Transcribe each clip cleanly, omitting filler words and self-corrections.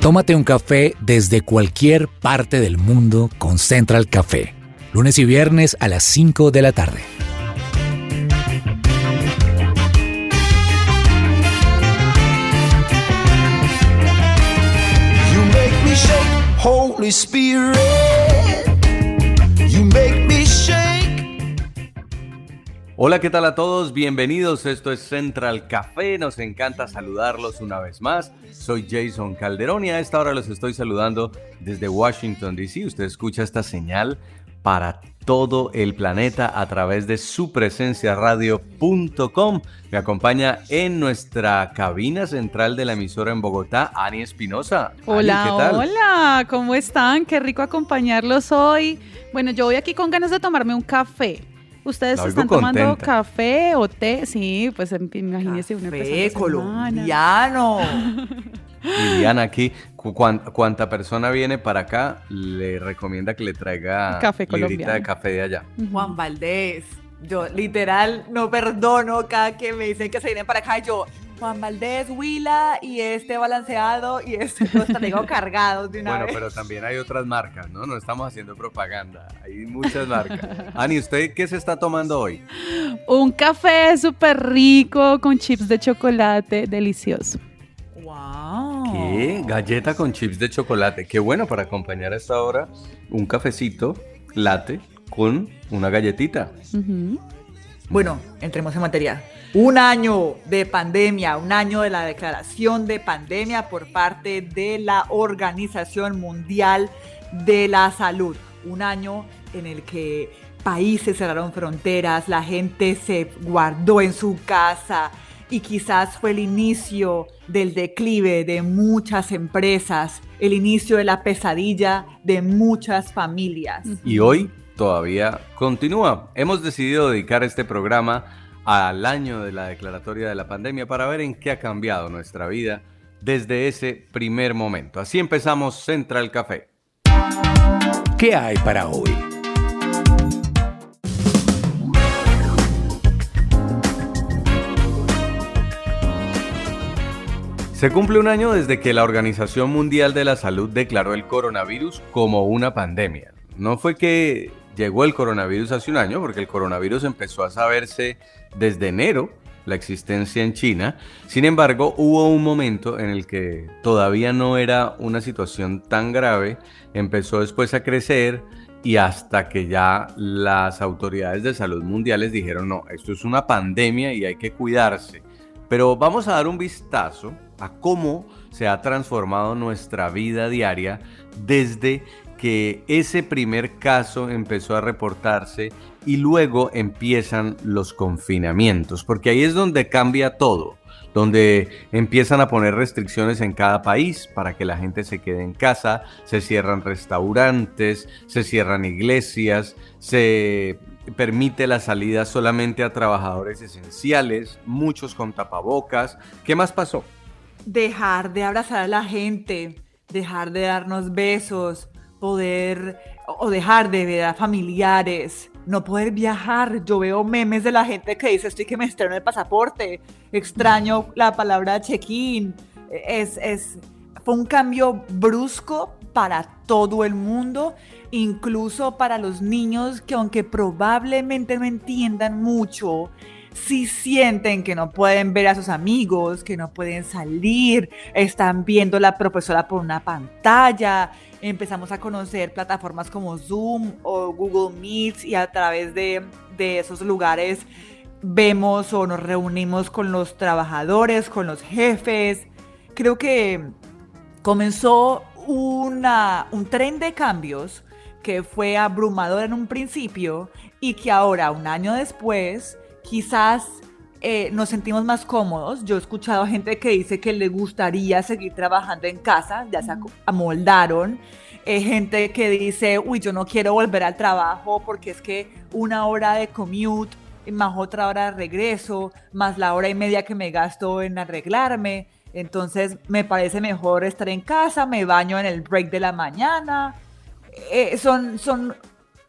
Tómate un café desde cualquier parte del mundo con Central Café. Lunes y viernes a las 5 de la tarde. You make me shake, Holy Spirit. You make me shake. Hola, ¿qué tal a todos? Bienvenidos, esto es Central Café, nos encanta saludarlos una vez más. Soy Jason Calderón y a esta hora los estoy saludando desde Washington, D.C. Usted escucha esta señal para todo el planeta a través de supresenciaradio.com. Me acompaña en nuestra cabina central de la emisora en Bogotá, Ani Espinosa. Hola, Ani, ¿qué tal? hola, ¿cómo están? Qué rico acompañarlos hoy. Bueno, yo voy aquí con ganas de tomarme un café. ¿Ustedes La oigo están tomando contenta. café o té? Sí, pues imagínense una Café persona colombiano. Liliana aquí, cuanta persona viene para acá, le recomienda que le traiga Café librita colombiano. de café de allá. Juan Valdés. Yo literal no perdono cada que me dicen que se vienen para acá. Y yo, Juan Valdés, Huila y este balanceado y este los traigo cargados de una Bueno, vez. pero también hay otras marcas, ¿no? No estamos haciendo propaganda, hay muchas marcas. Ani, ¿usted qué se está tomando hoy? Un café súper rico con chips de chocolate, delicioso. ¡Wow! ¿Qué? Galleta con chips de chocolate. Qué bueno para acompañar a esta hora un cafecito latte con una galletita. Ujú. Bueno, entremos en materia. Un año de pandemia, un año de la declaración de pandemia por parte de la Organización Mundial de la Salud. Un año en el que países cerraron fronteras, la gente se guardó en su casa y quizás fue el inicio del declive de muchas empresas, el inicio de la pesadilla de muchas familias. Y hoy todavía continúa. Hemos decidido dedicar este programa al año de la declaratoria de la pandemia para ver en qué ha cambiado nuestra vida desde ese primer momento. Así empezamos Central Café. ¿Qué hay para hoy? Se cumple un año desde que la Organización Mundial de la Salud declaró el coronavirus como una pandemia. No fue que llegó el coronavirus hace un año, porque el coronavirus empezó a saberse desde enero, la existencia en China. Sin embargo, hubo un momento en el que todavía no era una situación tan grave, empezó después a crecer y hasta que ya las autoridades de salud mundiales dijeron, no, esto es una pandemia y hay que cuidarse. Pero vamos a dar un vistazo a cómo se ha transformado nuestra vida diaria desde que ese primer caso empezó a reportarse y luego empiezan los confinamientos, porque ahí es donde cambia todo, donde empiezan a poner restricciones en cada país para que la gente se quede en casa, se cierran restaurantes, se cierran iglesias, se permite la salida solamente a trabajadores esenciales, muchos con tapabocas. ¿Qué más pasó? Dejar de abrazar a la gente, dejar de darnos besos, dejar de ver a familiares, no poder viajar. Yo veo memes de la gente que dice, estoy que me estreno el pasaporte, extraño la palabra check-in. Fue un cambio brusco para todo el mundo, incluso para los niños que aunque probablemente no entiendan mucho, sí sienten que no pueden ver a sus amigos, que no pueden salir, están viendo a la profesora por una pantalla. Empezamos a conocer plataformas como Zoom o Google Meet y a través de esos lugares vemos o nos reunimos con los trabajadores, con los jefes. Creo que comenzó un tren de cambios que fue abrumador en un principio y que ahora, un año después, quizás nos sentimos más cómodos. Yo he escuchado gente que dice que le gustaría seguir trabajando en casa, ya se amoldaron. Gente que dice, uy, yo no quiero volver al trabajo porque es que 1 hora de commute, más otra hora de regreso, más la hora y media que me gasto en arreglarme. Entonces me parece mejor estar en casa, me baño en el break de la mañana. Son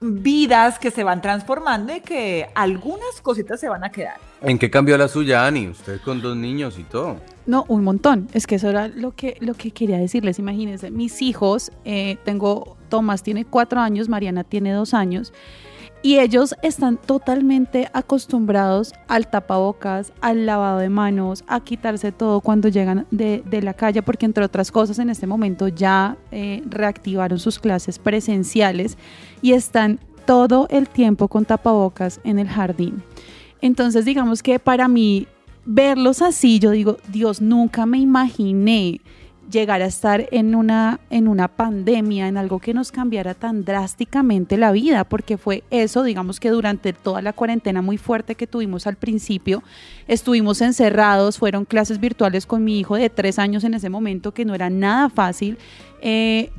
vidas que se van transformando y que algunas cositas se van a quedar. ¿En qué cambió la suya, Ani? Usted con 2 niños y todo. No, un montón. Es que eso era lo que quería decirles. Imagínense, mis hijos, Tomás tiene 4 años, Mariana tiene 2 años, y ellos están totalmente acostumbrados al tapabocas, al lavado de manos, a quitarse todo cuando llegan de la calle, porque entre otras cosas en este momento ya reactivaron sus clases presenciales y están todo el tiempo con tapabocas en el jardín. Entonces, digamos que para mí, verlos así, yo digo, Dios, nunca me imaginé llegar a estar en una pandemia, en algo que nos cambiara tan drásticamente la vida, porque fue eso, digamos que durante toda la cuarentena muy fuerte que tuvimos al principio, estuvimos encerrados, fueron clases virtuales con mi hijo de 3 años en ese momento, que no era nada fácil.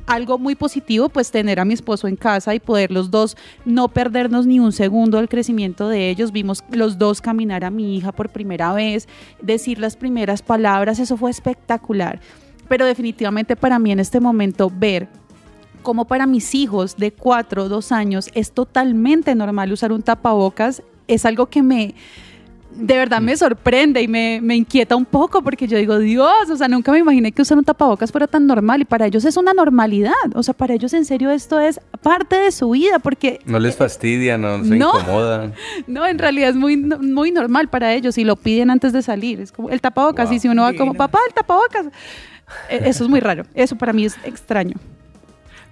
Algo muy positivo, pues tener a mi esposo en casa y poder los dos no perdernos ni un segundo del crecimiento de ellos. Vimos los dos caminar a mi hija por primera vez, decir las primeras palabras, eso fue espectacular. Pero definitivamente para mí en este momento ver cómo para mis hijos de 4, 2 años es totalmente normal usar un tapabocas, es algo que de verdad me sorprende y me inquieta un poco, porque yo digo, Dios, o sea, nunca me imaginé que usar un tapabocas fuera tan normal, y para ellos es una normalidad, o sea, para ellos en serio esto es parte de su vida, porque... ¿No les fastidia, no se incomodan? No, en realidad es muy, muy normal para ellos y lo piden antes de salir, es como el tapabocas, wow. Y si uno va como, papá, el tapabocas, eso es muy raro, eso para mí es extraño.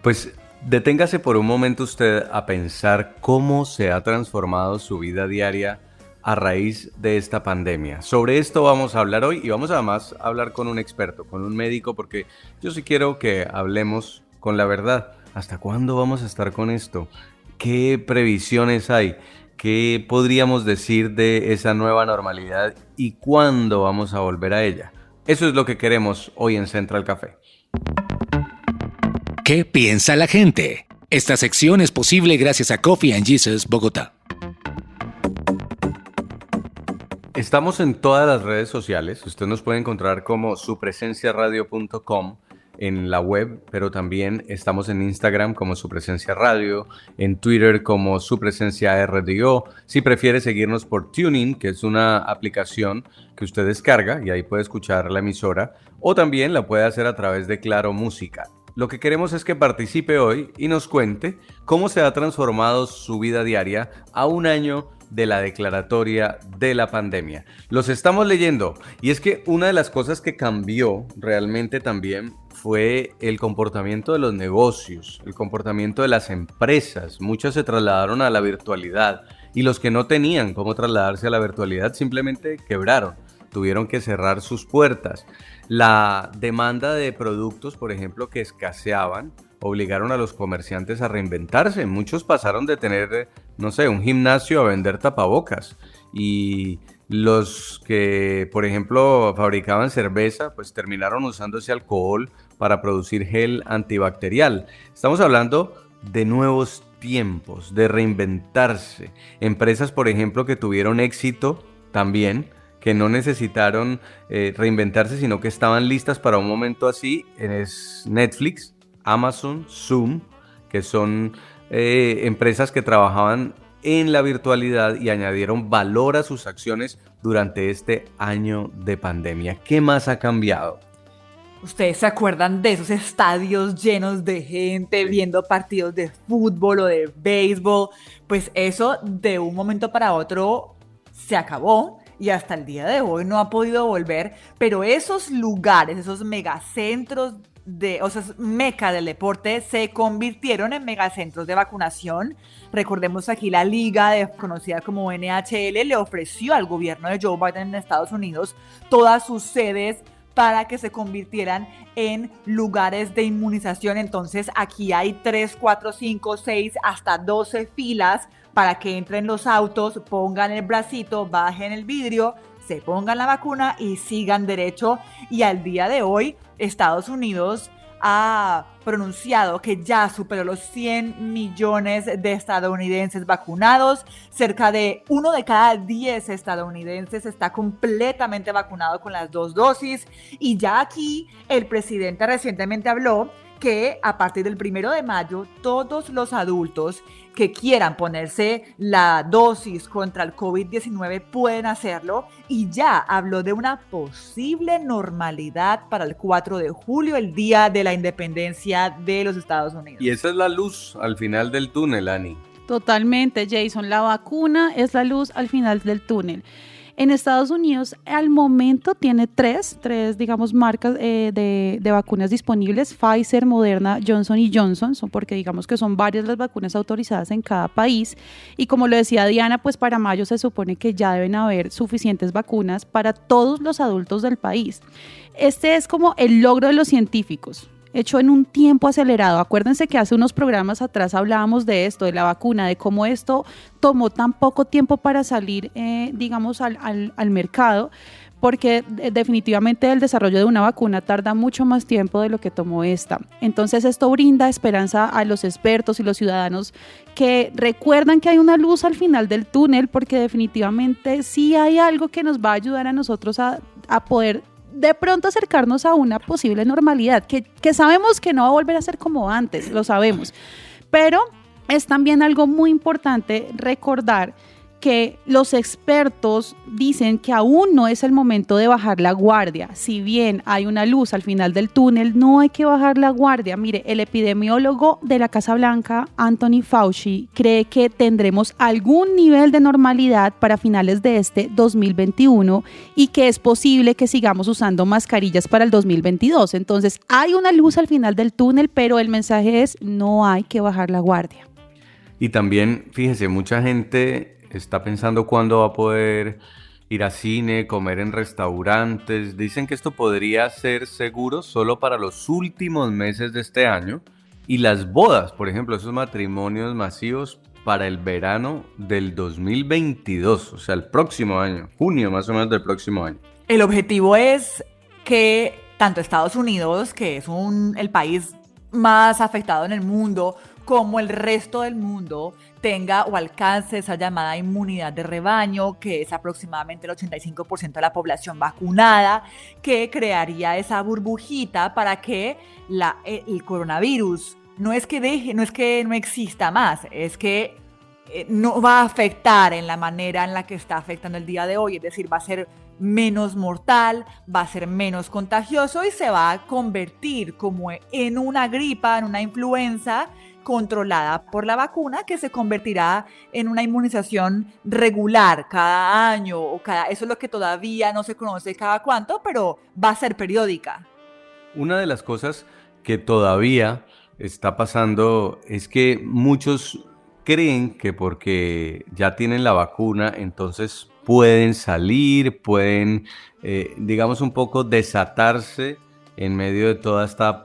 Pues deténgase por un momento usted a pensar cómo se ha transformado su vida diaria a raíz de esta pandemia. Sobre esto vamos a hablar hoy, y vamos además a hablar con un experto, con un médico, porque yo sí quiero que hablemos con la verdad. ¿Hasta cuándo vamos a estar con esto? ¿Qué previsiones hay? ¿Qué podríamos decir de esa nueva normalidad y cuándo vamos a volver a ella? Eso es lo que queremos hoy en Central Café. ¿Qué piensa la gente? Esta sección es posible gracias a Coffee and Jesus Bogotá. Estamos en todas las redes sociales. Usted nos puede encontrar como supresenciaradio.com en la web, pero también estamos en Instagram como Su Presencia Radio, en Twitter como Su Presencia RDO. Si prefiere seguirnos por TuneIn, que es una aplicación que usted descarga y ahí puede escuchar la emisora, o también la puede hacer a través de Claro Música. Lo que queremos es que participe hoy y nos cuente cómo se ha transformado su vida diaria a un año de la declaratoria de la pandemia. Los estamos leyendo, y es que una de las cosas que cambió realmente también fue el comportamiento de los negocios, el comportamiento de las empresas. Muchas se trasladaron a la virtualidad, y los que no tenían cómo trasladarse a la virtualidad simplemente quebraron, tuvieron que cerrar sus puertas. La demanda de productos, por ejemplo, que escaseaban, obligaron a los comerciantes a reinventarse. Muchos pasaron de tener, no sé, un gimnasio a vender tapabocas. Y los que, por ejemplo, fabricaban cerveza, pues terminaron usando ese alcohol para producir gel antibacterial. Estamos hablando de nuevos tiempos, de reinventarse. Empresas, por ejemplo, que tuvieron éxito también, que no necesitaron reinventarse, sino que estaban listas para un momento así, es Netflix, Amazon, Zoom, que son empresas que trabajaban en la virtualidad y añadieron valor a sus acciones durante este año de pandemia. ¿Qué más ha cambiado? ¿Ustedes se acuerdan de esos estadios llenos de gente viendo partidos de fútbol o de béisbol? Pues eso de un momento para otro se acabó y hasta el día de hoy no ha podido volver, pero esos lugares, esos megacentros o sea, meca del deporte, se convirtieron en megacentros de vacunación. Recordemos aquí la liga conocida como NHL le ofreció al gobierno de Joe Biden en Estados Unidos todas sus sedes para que se convirtieran en lugares de inmunización. Entonces aquí hay 3, 4, 5, 6, hasta 12 filas para que entren los autos, pongan el bracito, bajen el vidrio, se pongan la vacuna y sigan derecho. Y al día de hoy, Estados Unidos ha pronunciado que ya superó los 100 millones de estadounidenses vacunados. Cerca de 1 de cada 10 estadounidenses está completamente vacunado con las 2 dosis. Y ya aquí el presidente recientemente habló que a partir del 1 de mayo todos los adultos que quieran ponerse la dosis contra el COVID-19 pueden hacerlo, y ya habló de una posible normalidad para el 4 de julio, el día de la independencia de los Estados Unidos. Y esa es la luz al final del túnel, Ani. Totalmente, Jason. La vacuna es la luz al final del túnel. En Estados Unidos, al momento tiene tres digamos, marcas de vacunas disponibles: Pfizer, Moderna, Johnson & Johnson, porque digamos que son varias las vacunas autorizadas en cada país. Y como lo decía Diana, pues para mayo se supone que ya deben haber suficientes vacunas para todos los adultos del país. Este es como el logro de los científicos, hecho en un tiempo acelerado. Acuérdense que hace unos programas atrás hablábamos de esto, de la vacuna, de cómo esto tomó tan poco tiempo para salir, digamos, al mercado, porque definitivamente el desarrollo de una vacuna tarda mucho más tiempo de lo que tomó esta. Entonces esto brinda esperanza a los expertos y los ciudadanos que recuerdan que hay una luz al final del túnel, porque definitivamente sí hay algo que nos va a ayudar a nosotros a poder de pronto acercarnos a una posible normalidad, que sabemos que no va a volver a ser como antes, lo sabemos, pero es también algo muy importante recordar que los expertos dicen que aún no es el momento de bajar la guardia. Si bien hay una luz al final del túnel, no hay que bajar la guardia. Mire, el epidemiólogo de la Casa Blanca, Anthony Fauci, cree que tendremos algún nivel de normalidad para finales de este 2021 y que es posible que sigamos usando mascarillas para el 2022. Entonces, hay una luz al final del túnel, pero el mensaje es: no hay que bajar la guardia. Y también, fíjese, mucha gente está pensando cuándo va a poder ir a cine, comer en restaurantes. Dicen que esto podría ser seguro solo para los últimos meses de este año. Y las bodas, por ejemplo, esos matrimonios masivos, para el verano del 2022, o sea, el próximo año, junio más o menos del próximo año. El objetivo es que tanto Estados Unidos, que es el país más afectado en el mundo, como el resto del mundo tenga o alcance esa llamada inmunidad de rebaño, que es aproximadamente el 85% de la población vacunada, que crearía esa burbujita para que el coronavirus no es que no exista más, es que no va a afectar en la manera en la que está afectando el día de hoy, es decir, va a ser menos mortal, va a ser menos contagioso y se va a convertir como en una gripa, en una influenza controlada por la vacuna, que se convertirá en una inmunización regular cada año eso es lo que todavía no se conoce cada cuánto, pero va a ser periódica. Una de las cosas que todavía está pasando es que muchos creen que porque ya tienen la vacuna, entonces pueden salir, pueden, digamos, un poco desatarse en medio de toda esta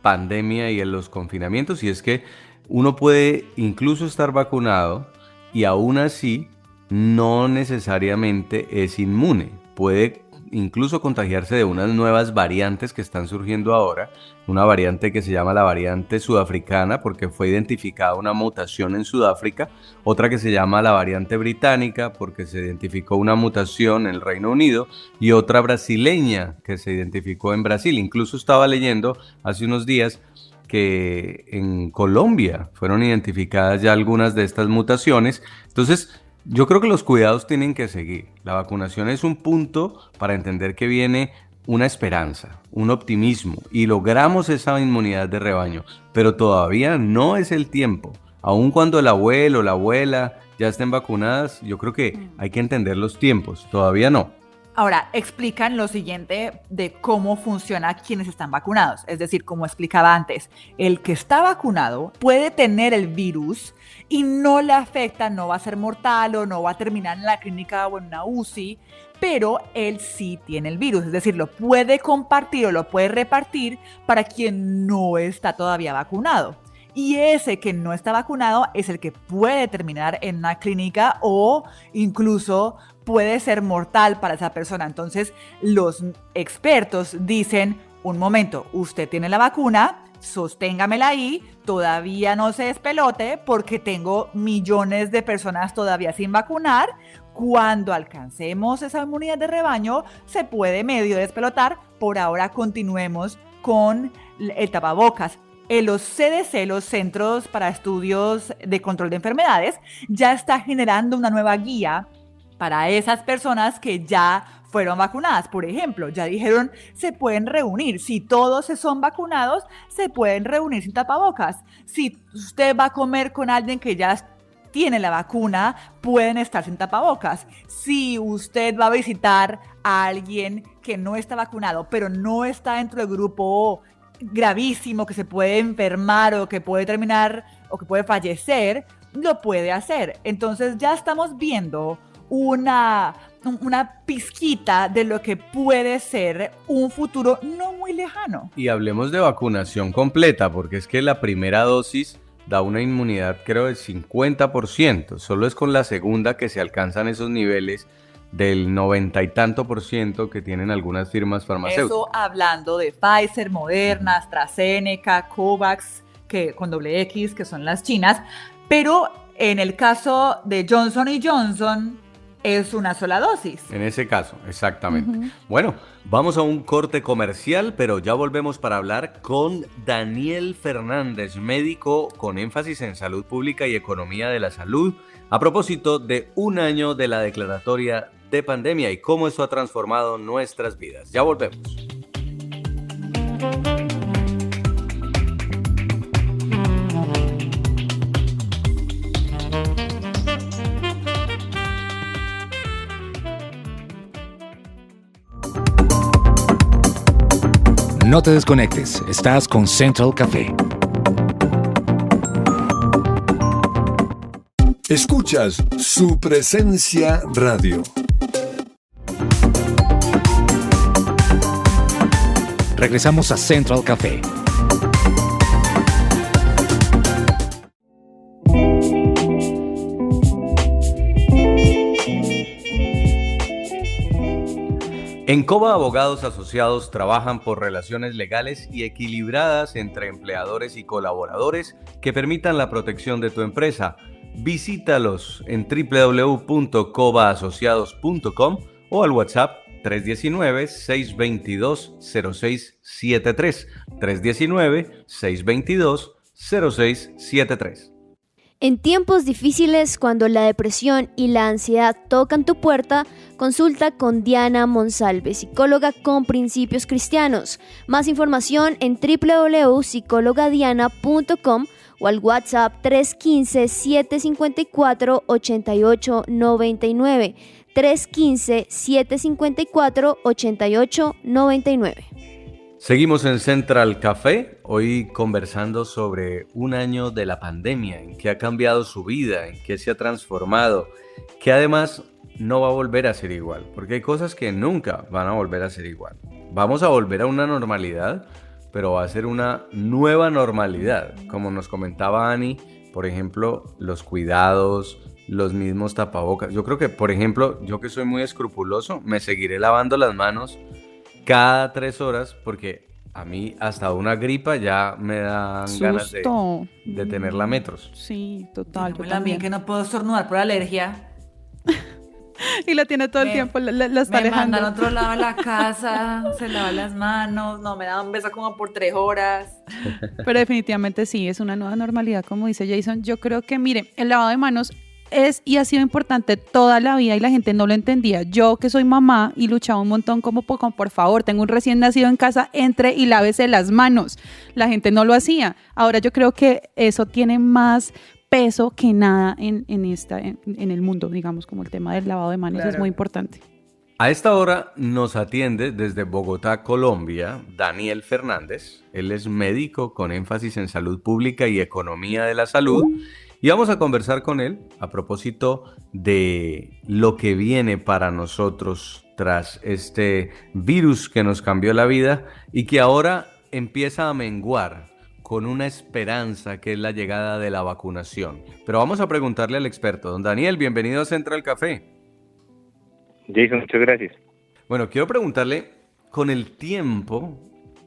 pandemia y en los confinamientos. Y es que uno puede incluso estar vacunado y aún así no necesariamente es inmune. Puede incluso contagiarse de unas nuevas variantes que están surgiendo ahora, una variante que se llama la variante sudafricana porque fue identificada una mutación en Sudáfrica, otra que se llama la variante británica porque se identificó una mutación en el Reino Unido y otra brasileña que se identificó en Brasil. Incluso estaba leyendo hace unos días que en Colombia fueron identificadas ya algunas de estas mutaciones. Entonces, yo creo que los cuidados tienen que seguir. La vacunación es un punto para entender que viene una esperanza, un optimismo y logramos esa inmunidad de rebaño, pero todavía no es el tiempo. Aun cuando el abuelo o la abuela ya estén vacunadas, yo creo que hay que entender los tiempos, todavía no. Ahora, explican lo siguiente de cómo funciona quienes están vacunados. Es decir, como explicaba antes, el que está vacunado puede tener el virus y no le afecta, no va a ser mortal o no va a terminar en la clínica o en una UCI, pero él sí tiene el virus. Es decir, lo puede compartir o lo puede repartir para quien no está todavía vacunado. Y ese que no está vacunado es el que puede terminar en una clínica o incluso puede ser mortal para esa persona. Entonces, los expertos dicen: un momento, usted tiene la vacuna, sosténgamela ahí, todavía no se despelote porque tengo millones de personas todavía sin vacunar. Cuando alcancemos esa inmunidad de rebaño, se puede medio despelotar. Por ahora continuemos con el tapabocas. los CDC, los Centros para Estudios de Control de Enfermedades, ya está generando una nueva guía para esas personas que ya fueron vacunadas. Por ejemplo, ya dijeron, se pueden reunir. Si todos son vacunados, se pueden reunir sin tapabocas. Si usted va a comer con alguien que ya tiene la vacuna, pueden estar sin tapabocas. Si usted va a visitar a alguien que no está vacunado, pero no está dentro del grupo gravísimo, que se puede enfermar o que puede terminar o que puede fallecer, lo puede hacer. Entonces ya estamos viendo una pizquita de lo que puede ser un futuro no muy lejano. Y hablemos de vacunación completa, porque es que la primera dosis da una inmunidad, creo, del 50%. Solo es con la segunda que se alcanzan esos niveles del 90 y tanto % que tienen algunas firmas farmacéuticas. Eso hablando de Pfizer, Moderna, AstraZeneca, COVAX, que con doble X, que son las chinas. Pero en el caso de Johnson & Johnson, es una sola dosis. En ese caso, exactamente. Bueno, vamos a un corte comercial, pero ya volvemos para hablar con Daniel Fernández, médico con énfasis en salud pública y economía de la salud, a propósito de un año de la declaratoria de pandemia y cómo eso ha transformado nuestras vidas. Ya volvemos. No te desconectes, estás con Central Café. Escuchas su presencia radio. Regresamos a Central Café. En COBA, abogados asociados trabajan por relaciones legales y equilibradas entre empleadores y colaboradores que permitan la protección de tu empresa. Visítalos en www.cobaasociados.com o al WhatsApp 319-622-0673. 319-622-0673. En tiempos difíciles, cuando la depresión y la ansiedad tocan tu puerta, consulta con Diana Monsalve, psicóloga con principios cristianos. Más información en www.psicologadiana.com o al WhatsApp 315-754-8899. 315-754-8899. Seguimos en Central Café, hoy conversando sobre un año de la pandemia, en qué ha cambiado su vida, en qué se ha transformado, que además no va a volver a ser igual, porque hay cosas que nunca van a volver a ser igual. Vamos a volver a una normalidad, pero va a ser una nueva normalidad, como nos comentaba Ani, por ejemplo, los cuidados, los mismos tapabocas. Yo creo que, por ejemplo, yo que soy muy escrupuloso, me seguiré lavando las manos cada 3 horas, porque a mí hasta una gripa ya me dan ganas de tenerla a metros. Sí, total. Yo también que no puedo estornudar por alergia. Y la tiene todo el tiempo, la está me alejando. mandan a otro lado de la casa, se lava las manos, no, me da un beso como por 3 horas. Pero definitivamente sí, es una nueva normalidad, como dice Jason. Yo creo que, mire, el lavado de manos es y ha sido importante toda la vida y la gente no lo entendía. Yo que soy mamá y luchaba un montón como por favor, tengo un recién nacido en casa, entre y lávese las manos. La gente no lo hacía. Ahora yo creo que eso tiene más peso que nada en el mundo, digamos, como el tema del lavado de manos. Claro. Es muy importante. A esta hora nos atiende desde Bogotá, Colombia, Daniel Fernández. Él es médico con énfasis en salud pública y economía de la salud. Y vamos a conversar con él a propósito de lo que viene para nosotros tras este virus que nos cambió la vida y que ahora empieza a menguar con una esperanza que es la llegada de la vacunación. Pero vamos a preguntarle al experto. Don Daniel, bienvenido a Central Café. Jason, muchas gracias. Bueno, quiero preguntarle, con el tiempo,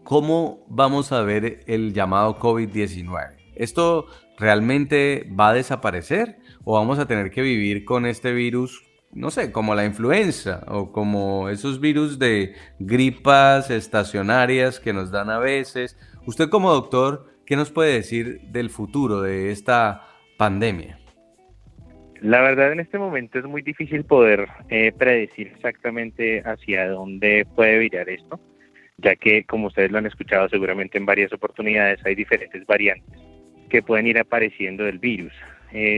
¿cómo vamos a ver el llamado COVID-19? ¿Esto realmente va a desaparecer o vamos a tener que vivir con este virus, no sé, como la influenza o como esos virus de gripas estacionarias que nos dan a veces? Usted como doctor, ¿Qué nos puede decir del futuro de esta pandemia? La verdad, en este momento es muy difícil poder predecir exactamente hacia dónde puede virar esto, ya que, como ustedes lo han escuchado seguramente en varias oportunidades, hay diferentes variantes que pueden ir apareciendo del virus.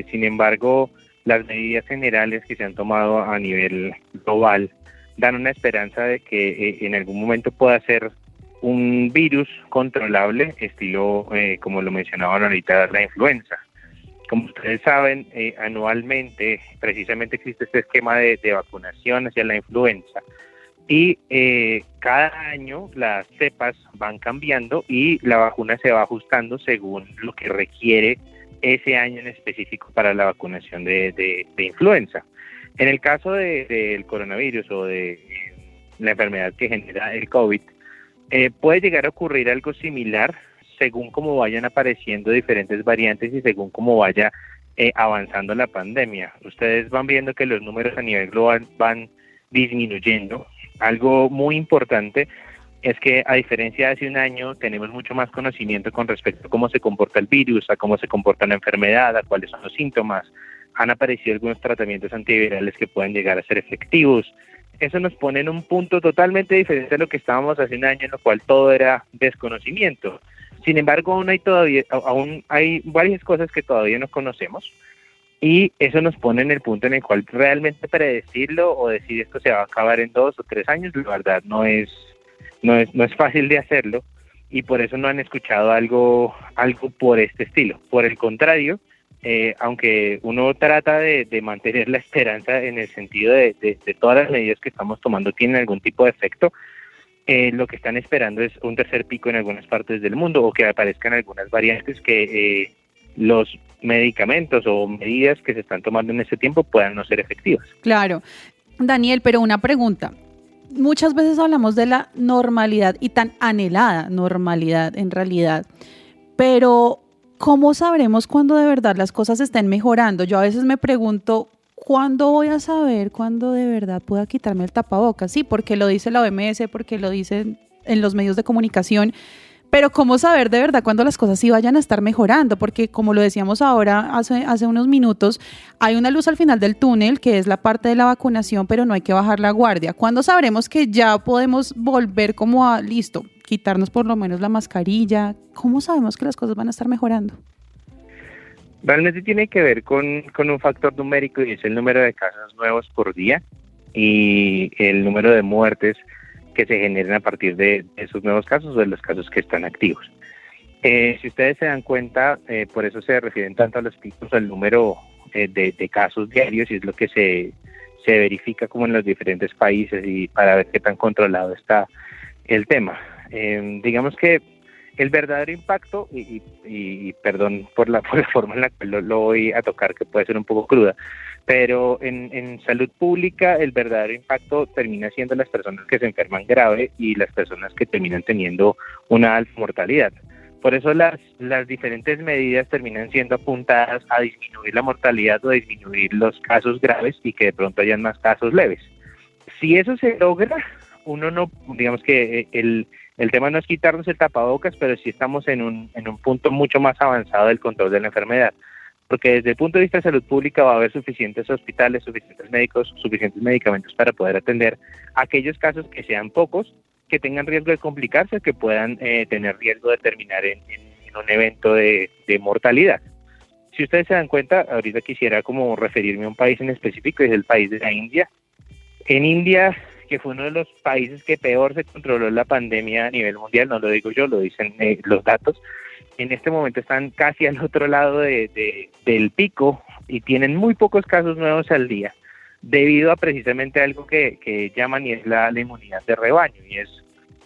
Sin embargo, las medidas generales que se han tomado a nivel global dan una esperanza de que en algún momento pueda ser un virus controlable, estilo, como lo mencionaban ahorita, la influenza. Como ustedes saben, anualmente precisamente existe este esquema de vacunación hacia la influenza y cada año las cepas van cambiando y la vacuna se va ajustando según lo que requiere ese año en específico para la vacunación de influenza. En el caso del coronavirus o de la enfermedad que genera el COVID, puede llegar a ocurrir algo similar según cómo vayan apareciendo diferentes variantes y según cómo vaya avanzando la pandemia. Ustedes van viendo que los números a nivel global van disminuyendo. Algo muy importante es que, a diferencia de hace un año, tenemos mucho más conocimiento con respecto a cómo se comporta el virus, a cómo se comporta la enfermedad, a cuáles son los síntomas. Han aparecido algunos tratamientos antivirales que pueden llegar a ser efectivos. Eso nos pone en un punto totalmente diferente a lo que estábamos hace un año, en lo cual todo era desconocimiento. Sin embargo, aún hay varias cosas que todavía no conocemos y eso nos pone en el punto en el cual realmente predecirlo o decir esto se va a acabar en 2 o 3 años, la verdad no es fácil de hacerlo y por eso no han escuchado algo por este estilo. Por el contrario, aunque uno trata de mantener la esperanza en el sentido de todas las medidas que estamos tomando tienen algún tipo de efecto, lo que están esperando es un tercer pico en algunas partes del mundo o que aparezcan algunas variantes que los medicamentos o medidas que se están tomando en este tiempo puedan no ser efectivas. Claro. Daniel, pero una pregunta. Muchas veces hablamos de la normalidad y tan anhelada normalidad en realidad, pero ¿cómo sabremos cuándo de verdad las cosas estén mejorando? Yo a veces me pregunto, ¿cuándo voy a saber cuándo de verdad pueda quitarme el tapabocas? Sí, porque lo dice la OMS, porque lo dicen en los medios de comunicación, pero ¿cómo saber de verdad cuándo las cosas sí vayan a estar mejorando? Porque como lo decíamos ahora hace unos minutos, hay una luz al final del túnel que es la parte de la vacunación, pero no hay que bajar la guardia. ¿Cuándo sabremos que ya podemos volver como a, listo, quitarnos por lo menos la mascarilla? ¿Cómo sabemos que las cosas van a estar mejorando? Realmente tiene que ver con un factor numérico y es el número de casos nuevos por día y el número de muertes que se generan a partir de esos nuevos casos o de los casos que están activos. Si ustedes se dan cuenta, por eso se refieren tanto a los picos, al número de casos diarios y es lo que se verifica como en los diferentes países y para ver qué tan controlado está el tema. Digamos que el verdadero impacto, y perdón por la forma en la que lo voy a tocar, que puede ser un poco cruda, pero en salud pública el verdadero impacto termina siendo las personas que se enferman grave y las personas que terminan teniendo una alta mortalidad. Por eso las diferentes medidas terminan siendo apuntadas a disminuir la mortalidad o a disminuir los casos graves y que de pronto hayan más casos leves. Si eso se logra, uno no, digamos que el tema no es quitarnos el tapabocas, pero sí estamos en un punto mucho más avanzado del control de la enfermedad. Porque desde el punto de vista de salud pública va a haber suficientes hospitales, suficientes médicos, suficientes medicamentos para poder atender aquellos casos que sean pocos, que tengan riesgo de complicarse, que puedan tener riesgo de terminar en un evento de mortalidad. Si ustedes se dan cuenta, ahorita quisiera como referirme a un país en específico, es el país de la India. En India, que fue uno de los países que peor se controló la pandemia a nivel mundial, no lo digo yo, lo dicen los datos, en este momento están casi al otro lado del pico y tienen muy pocos casos nuevos al día, debido a precisamente algo que llaman y es la inmunidad de rebaño, y es,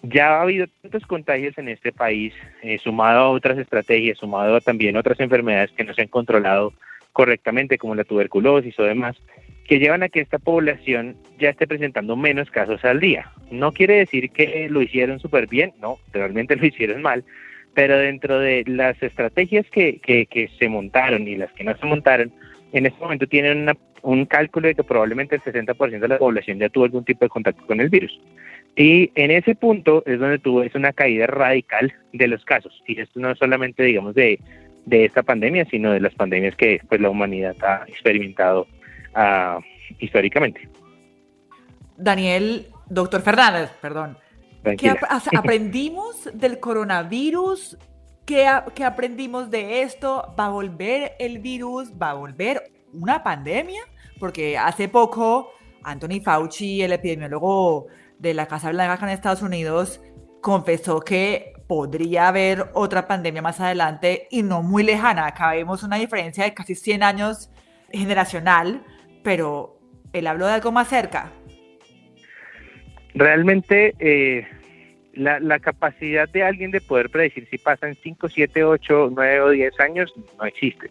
ya ha habido tantos contagios en este país, sumado a otras estrategias, sumado a también otras enfermedades que no se han controlado correctamente, como la tuberculosis o demás, que llevan a que esta población ya esté presentando menos casos al día. No quiere decir que lo hicieron súper bien, no, realmente lo hicieron mal, pero dentro de las estrategias que se montaron y las que no se montaron, en este momento tienen un cálculo de que probablemente el 60% de la población ya tuvo algún tipo de contacto con el virus. Y en ese punto es donde tú ves una caída radical de los casos. Y esto no es solamente, digamos, de esta pandemia, sino de las pandemias que pues la humanidad ha experimentado históricamente. Daniel, doctor Fernández, perdón. ¿Qué Tranquila. aprendimos del coronavirus? ¿Qué aprendimos de esto? ¿Va a volver el virus? ¿Va a volver una pandemia? Porque hace poco Anthony Fauci, el epidemiólogo de la Casa Blanca acá en Estados Unidos, confesó que podría haber otra pandemia más adelante y no muy lejana. Acá vemos una diferencia de casi 100 años generacional, pero él habló de algo más cerca. Realmente la capacidad de alguien de poder predecir si pasan 5, 7, 8, 9 o 10 años no existe.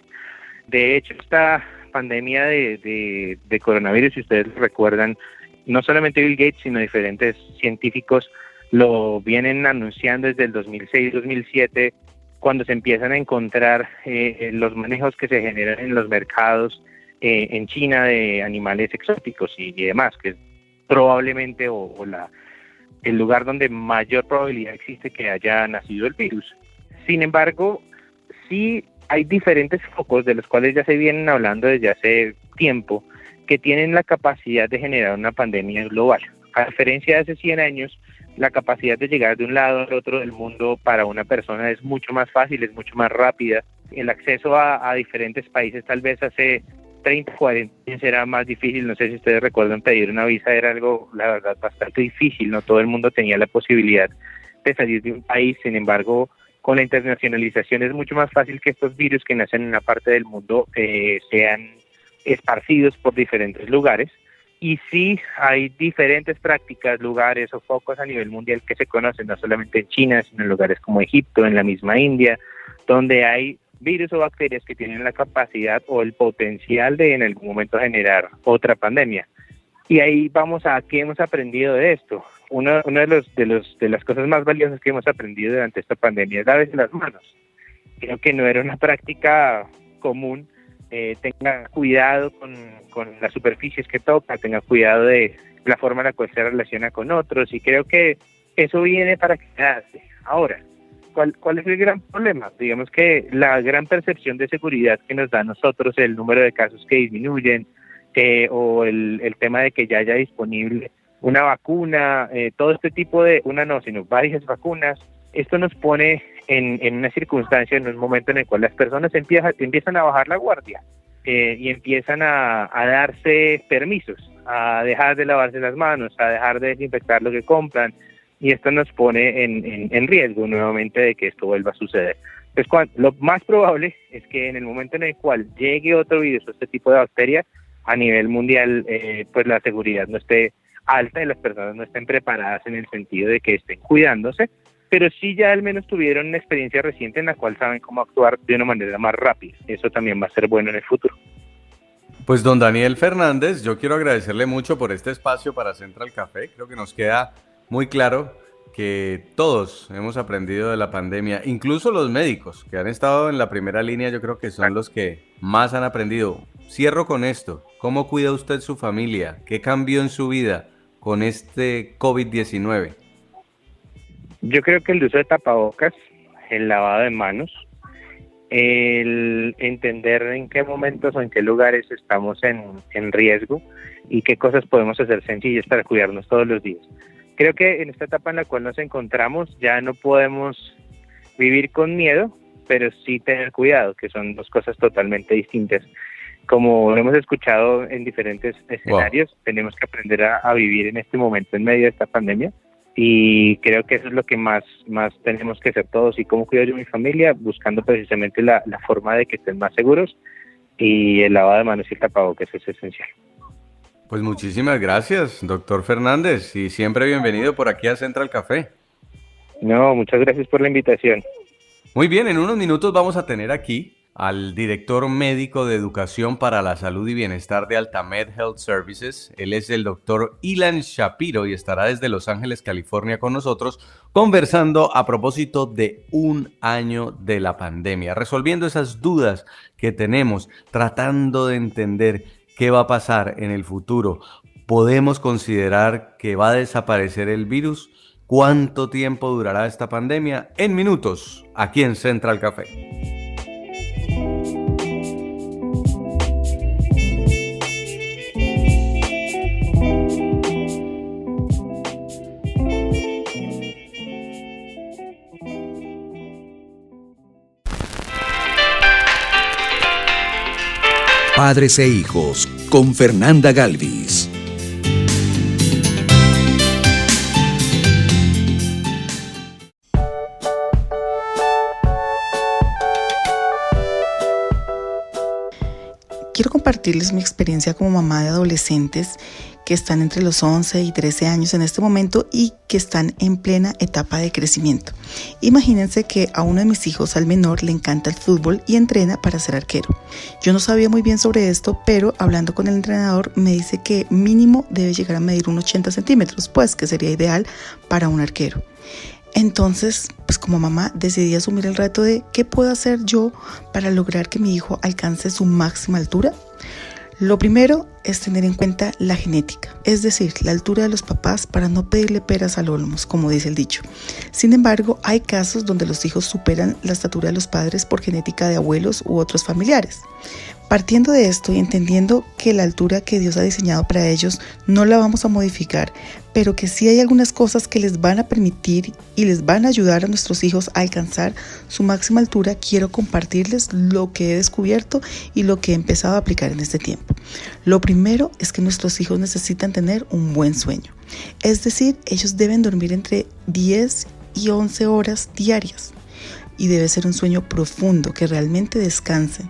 De hecho, esta pandemia de coronavirus, si ustedes recuerdan, no solamente Bill Gates, sino diferentes científicos lo vienen anunciando desde el 2006-2007, cuando se empiezan a encontrar los manejos que se generan en los mercados en China de animales exóticos y demás, que es probablemente el lugar donde mayor probabilidad existe que haya nacido el virus. Sin embargo, sí hay diferentes focos de los cuales ya se vienen hablando desde hace tiempo, que tienen la capacidad de generar una pandemia global. A diferencia de hace 100 años, la capacidad de llegar de un lado al otro del mundo para una persona es mucho más fácil, es mucho más rápida. El acceso a diferentes países tal vez hace 30, 40 años era más difícil. No sé si ustedes recuerdan, pedir una visa era algo, la verdad, bastante difícil. No todo el mundo tenía la posibilidad de salir de un país. Sin embargo, con la internacionalización es mucho más fácil que estos virus que nacen en una parte del mundo sean esparcidos por diferentes lugares. Y sí hay diferentes prácticas, lugares o focos a nivel mundial que se conocen, no solamente en China, sino en lugares como Egipto, en la misma India, donde hay virus o bacterias que tienen la capacidad o el potencial de en algún momento generar otra pandemia. Y ahí vamos a qué hemos aprendido de esto. Una de las cosas más valiosas que hemos aprendido durante esta pandemia es lavarse las manos. Creo que no era una práctica común. Tenga cuidado con las superficies que toca, tenga cuidado de la forma en la cual se relaciona con otros, y creo que eso viene para quedarse. Ahora, ¿cuál es el gran problema? Digamos que la gran percepción de seguridad que nos da a nosotros el número de casos que disminuyen, o el tema de que ya haya disponible una vacuna, todo este tipo de, sino varias vacunas, esto nos pone en una circunstancia, en un momento en el cual las personas empiezan a bajar la guardia y empiezan a darse permisos, a dejar de lavarse las manos, a dejar de desinfectar lo que compran, y esto nos pone en riesgo nuevamente de que esto vuelva a suceder. Pues lo más probable es que en el momento en el cual llegue otro virus o este tipo de bacteria, a nivel mundial, pues la seguridad no esté alta y las personas no estén preparadas en el sentido de que estén cuidándose, pero sí ya al menos tuvieron una experiencia reciente en la cual saben cómo actuar de una manera más rápida. Eso también va a ser bueno en el futuro. Pues don Daniel Fernández, yo quiero agradecerle mucho por este espacio para Central Café. Creo que nos queda muy claro que todos hemos aprendido de la pandemia, incluso los médicos que han estado en la primera línea, yo creo que son los que más han aprendido. Cierro con esto. ¿Cómo cuida usted su familia? ¿Qué cambió en su vida con este COVID-19? Yo creo que el uso de tapabocas, el lavado de manos, el entender en qué momentos o en qué lugares estamos en riesgo y qué cosas podemos hacer sencillas para cuidarnos todos los días. Creo que en esta etapa en la cual nos encontramos ya no podemos vivir con miedo, pero sí tener cuidado, que son dos cosas totalmente distintas. Como lo hemos escuchado en diferentes escenarios, tenemos que aprender a vivir en este momento en medio de esta pandemia, y creo que eso es lo que más tenemos que hacer todos. Y cómo cuido yo a mi familia, buscando precisamente la forma de que estén más seguros, y el lavado de manos y el tapabocas es esencial. Pues muchísimas gracias, doctor Fernández, y siempre bienvenido por aquí a Central Café. No, muchas gracias por la invitación. Muy bien, en unos minutos vamos a tener aquí al director médico de Educación para la Salud y Bienestar de Altamed Health Services. Él es el doctor Ilan Shapiro y estará desde Los Ángeles, California, con nosotros, conversando a propósito de un año de la pandemia, resolviendo esas dudas que tenemos, tratando de entender qué va a pasar en el futuro, ¿Podemos considerar que va a desaparecer el virus? ¿Cuánto tiempo durará esta pandemia? En minutos, aquí en Central Café. Padres e hijos con Fernanda Galvis. Quiero compartirles mi experiencia como mamá de adolescentes que están entre los 11 y 13 años en este momento y que están en plena etapa de crecimiento. Imagínense que a uno de mis hijos, al menor, le encanta el fútbol y entrena para ser arquero. Yo no sabía muy bien sobre esto, pero hablando con el entrenador me dice que mínimo debe llegar a medir unos 80 centímetros, pues que sería ideal para un arquero. Entonces, pues como mamá decidí asumir el reto de ¿qué puedo hacer yo para lograr que mi hijo alcance su máxima altura? Lo primero es tener en cuenta la genética, es decir, la altura de los papás para no pedirle peras al olmo, como dice el dicho. Sin embargo, hay casos donde los hijos superan la estatura de los padres por genética de abuelos u otros familiares. Partiendo de esto y entendiendo que la altura que Dios ha diseñado para ellos no la vamos a modificar, pero que sí hay algunas cosas que les van a permitir y les van a ayudar a nuestros hijos a alcanzar su máxima altura, quiero compartirles lo que he descubierto y lo que he empezado a aplicar en este tiempo. Lo primero es que nuestros hijos necesitan tener un buen sueño. Es decir, ellos deben dormir entre 10 y 11 horas diarias. Y debe ser un sueño profundo, que realmente descansen.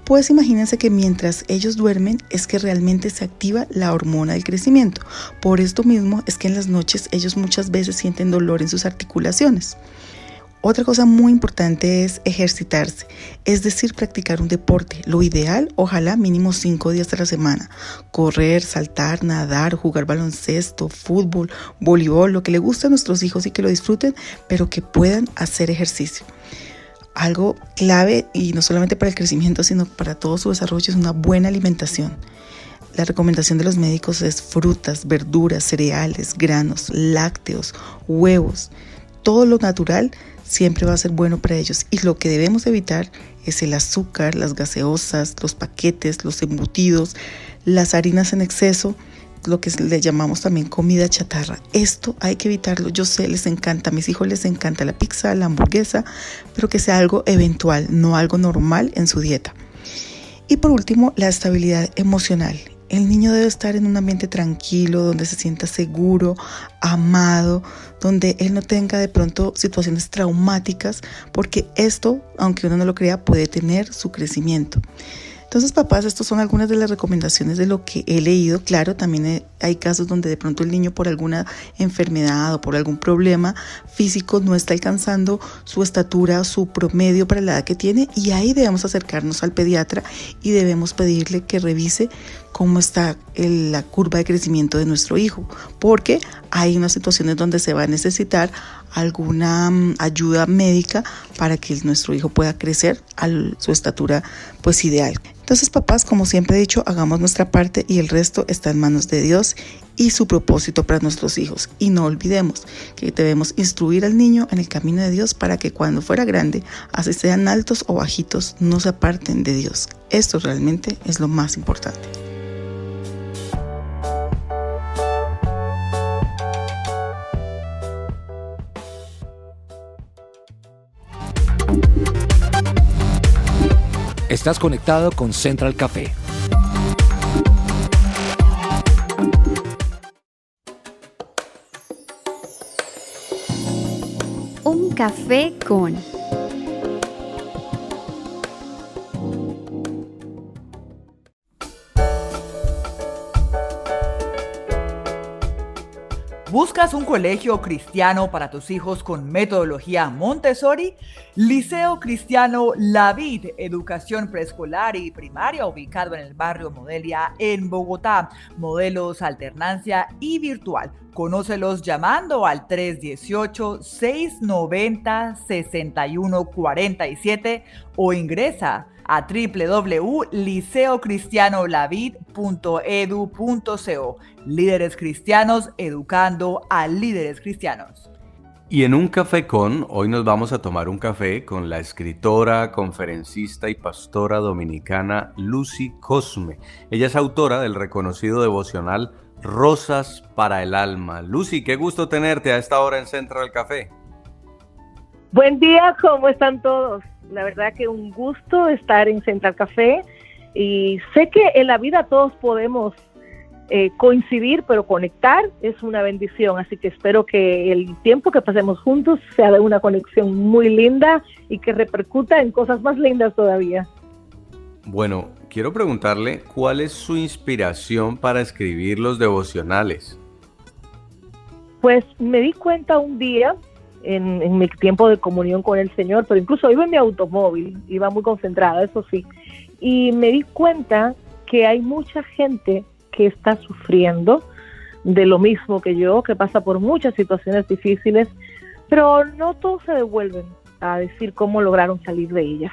Pues imagínense que mientras ellos duermen es que realmente se activa la hormona del crecimiento. Por esto mismo es que en las noches ellos muchas veces sienten dolor en sus articulaciones. Otra cosa muy importante es ejercitarse, es decir, practicar un deporte. Lo ideal, ojalá mínimo 5 días a la semana. Correr, saltar, nadar, jugar baloncesto, fútbol, voleibol, lo que le guste a nuestros hijos y que lo disfruten, pero que puedan hacer ejercicio. Algo clave, y no solamente para el crecimiento, sino para todo su desarrollo, es una buena alimentación. La recomendación de los médicos es frutas, verduras, cereales, granos, lácteos, huevos. Todo lo natural siempre va a ser bueno para ellos. Y lo que debemos evitar es el azúcar, las gaseosas, los paquetes, los embutidos, las harinas en exceso, lo que le llamamos también comida chatarra. Esto hay que evitarlo. Yo sé, les encanta, a mis hijos les encanta la pizza, la hamburguesa, pero que sea algo eventual, no algo normal en su dieta. Y por último, la estabilidad emocional. El niño debe estar en un ambiente tranquilo, donde se sienta seguro, amado, donde él no tenga de pronto situaciones traumáticas, porque esto, aunque uno no lo crea, puede tener su crecimiento. Entonces, papás, estas son algunas de las recomendaciones de lo que he leído. Claro, también hay casos donde de pronto el niño por alguna enfermedad o por algún problema físico no está alcanzando su estatura, su promedio para la edad que tiene, y ahí debemos acercarnos al pediatra y debemos pedirle que revise cómo está la curva de crecimiento de nuestro hijo, porque hay unas situaciones donde se va a necesitar alguna ayuda médica para que nuestro hijo pueda crecer a su estatura pues ideal. Entonces, papás, como siempre he dicho, hagamos nuestra parte y el resto está en manos de Dios y su propósito para nuestros hijos. Y no olvidemos que debemos instruir al niño en el camino de Dios para que cuando fuera grande, así sean altos o bajitos, no se aparten de Dios. Esto realmente es lo más importante. Estás conectado con Central Café. Un café con... ¿Buscas un colegio cristiano para tus hijos con metodología Montessori? Liceo Cristiano La Vid, educación preescolar y primaria, ubicado en el barrio Modelia en Bogotá. Modelos, alternancia y virtual. Conócelos llamando al 318-690-6147 o ingresa a www.liceocristianolavid.edu.co. Líderes cristianos educando a líderes cristianos. Y en Un Café Con, hoy nos vamos a tomar un café con la escritora, conferencista y pastora dominicana Lucy Cosme. Ella es autora del reconocido devocional Rosas para el Alma. Lucy, qué gusto tenerte a esta hora en Central Café. Buen día, ¿cómo están todos? La verdad que un gusto estar en Central Café y sé que en la vida todos podemos coincidir, pero conectar es una bendición, así que espero que el tiempo que pasemos juntos sea de una conexión muy linda y que repercuta en cosas más lindas todavía. Bueno, quiero preguntarle cuál es su inspiración para escribir los devocionales. Pues me di cuenta un día en mi tiempo de comunión con el Señor, pero incluso iba en mi automóvil, iba muy concentrada, eso sí, y me di cuenta que hay mucha gente que está sufriendo de lo mismo que yo, que pasa por muchas situaciones difíciles, pero no todos se devuelven a decir cómo lograron salir de ellas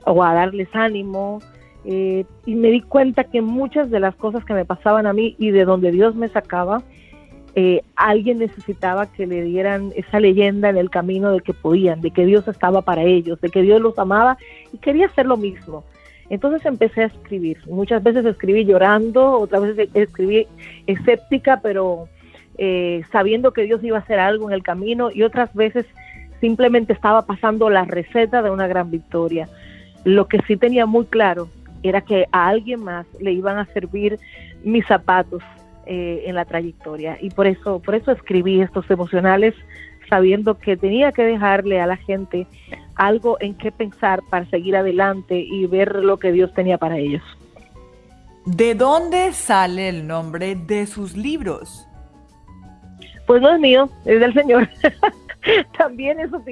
o a darles ánimo. Y me di cuenta que muchas de las cosas que me pasaban a mí y de donde Dios me sacaba, alguien necesitaba que le dieran esa leyenda en el camino de que podían, de que Dios estaba para ellos, de que Dios los amaba y quería hacer lo mismo. Entonces empecé a escribir. Muchas veces escribí llorando, otras veces escribí escéptica, pero sabiendo que Dios iba a hacer algo en el camino, y otras veces simplemente estaba pasando la receta de una gran victoria. Lo que sí tenía muy claro era que a alguien más le iban a servir mis zapatos en la trayectoria, y por eso escribí estos devocionales, sabiendo que tenía que dejarle a la gente algo en qué pensar para seguir adelante y ver lo que Dios tenía para ellos. ¿De dónde sale el nombre de sus libros? Pues no es mío, es del Señor. También eso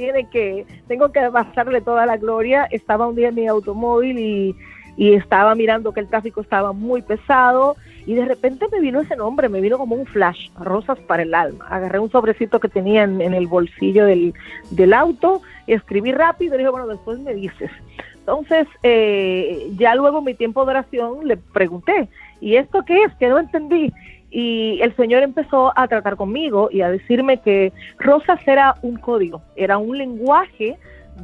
tengo que pasarle toda la gloria. Estaba un día en mi automóvil y estaba mirando que el tráfico estaba muy pesado, y de repente me vino ese nombre, me vino como un flash, Rosas para el Alma. Agarré un sobrecito que tenía en el bolsillo del auto, escribí rápido y dije, bueno, después me dices. Entonces, ya luego en mi tiempo de oración le pregunté, ¿y esto qué es? Que no entendí. Y el Señor empezó a tratar conmigo y a decirme que Rosas era un código, era un lenguaje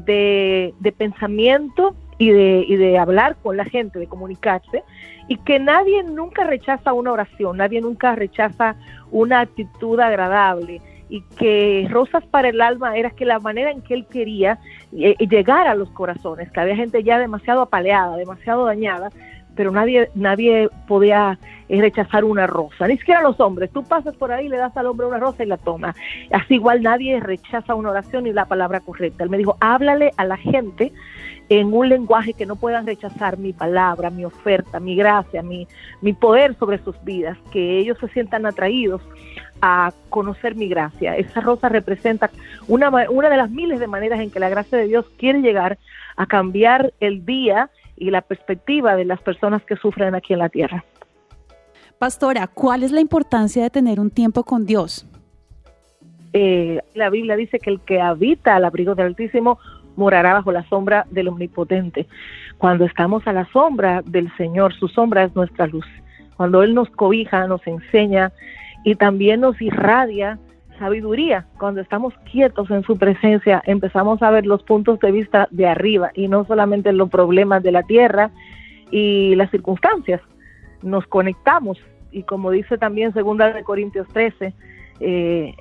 de pensamiento y de hablar con la gente, de comunicarse, y que nadie nunca rechaza una oración, nadie nunca rechaza una actitud agradable, y que Rosas para el Alma era que la manera en que él quería llegar a los corazones, que había gente ya demasiado apaleada, demasiado dañada, pero nadie podía rechazar una rosa, ni siquiera los hombres. Tú pasas por ahí, le das al hombre una rosa y la toma. Así igual nadie rechaza una oración y la palabra correcta. Él me dijo, háblale a la gente en un lenguaje que no puedan rechazar mi palabra, mi oferta, mi gracia, mi poder sobre sus vidas, que ellos se sientan atraídos a conocer mi gracia. Esa rosa representa una de las miles de maneras en que la gracia de Dios quiere llegar a cambiar el día y la perspectiva de las personas que sufren aquí en la tierra. Pastora, ¿cuál es la importancia de tener un tiempo con Dios? La Biblia dice que el que habita al abrigo del Altísimo morará bajo la sombra del Omnipotente. Cuando estamos a la sombra del Señor, su sombra es nuestra luz. Cuando Él nos cobija, nos enseña y también nos irradia sabiduría. Cuando estamos quietos en su presencia, empezamos a ver los puntos de vista de arriba y no solamente los problemas de la tierra y las circunstancias. Nos conectamos, y como dice también 2 Corintios 13,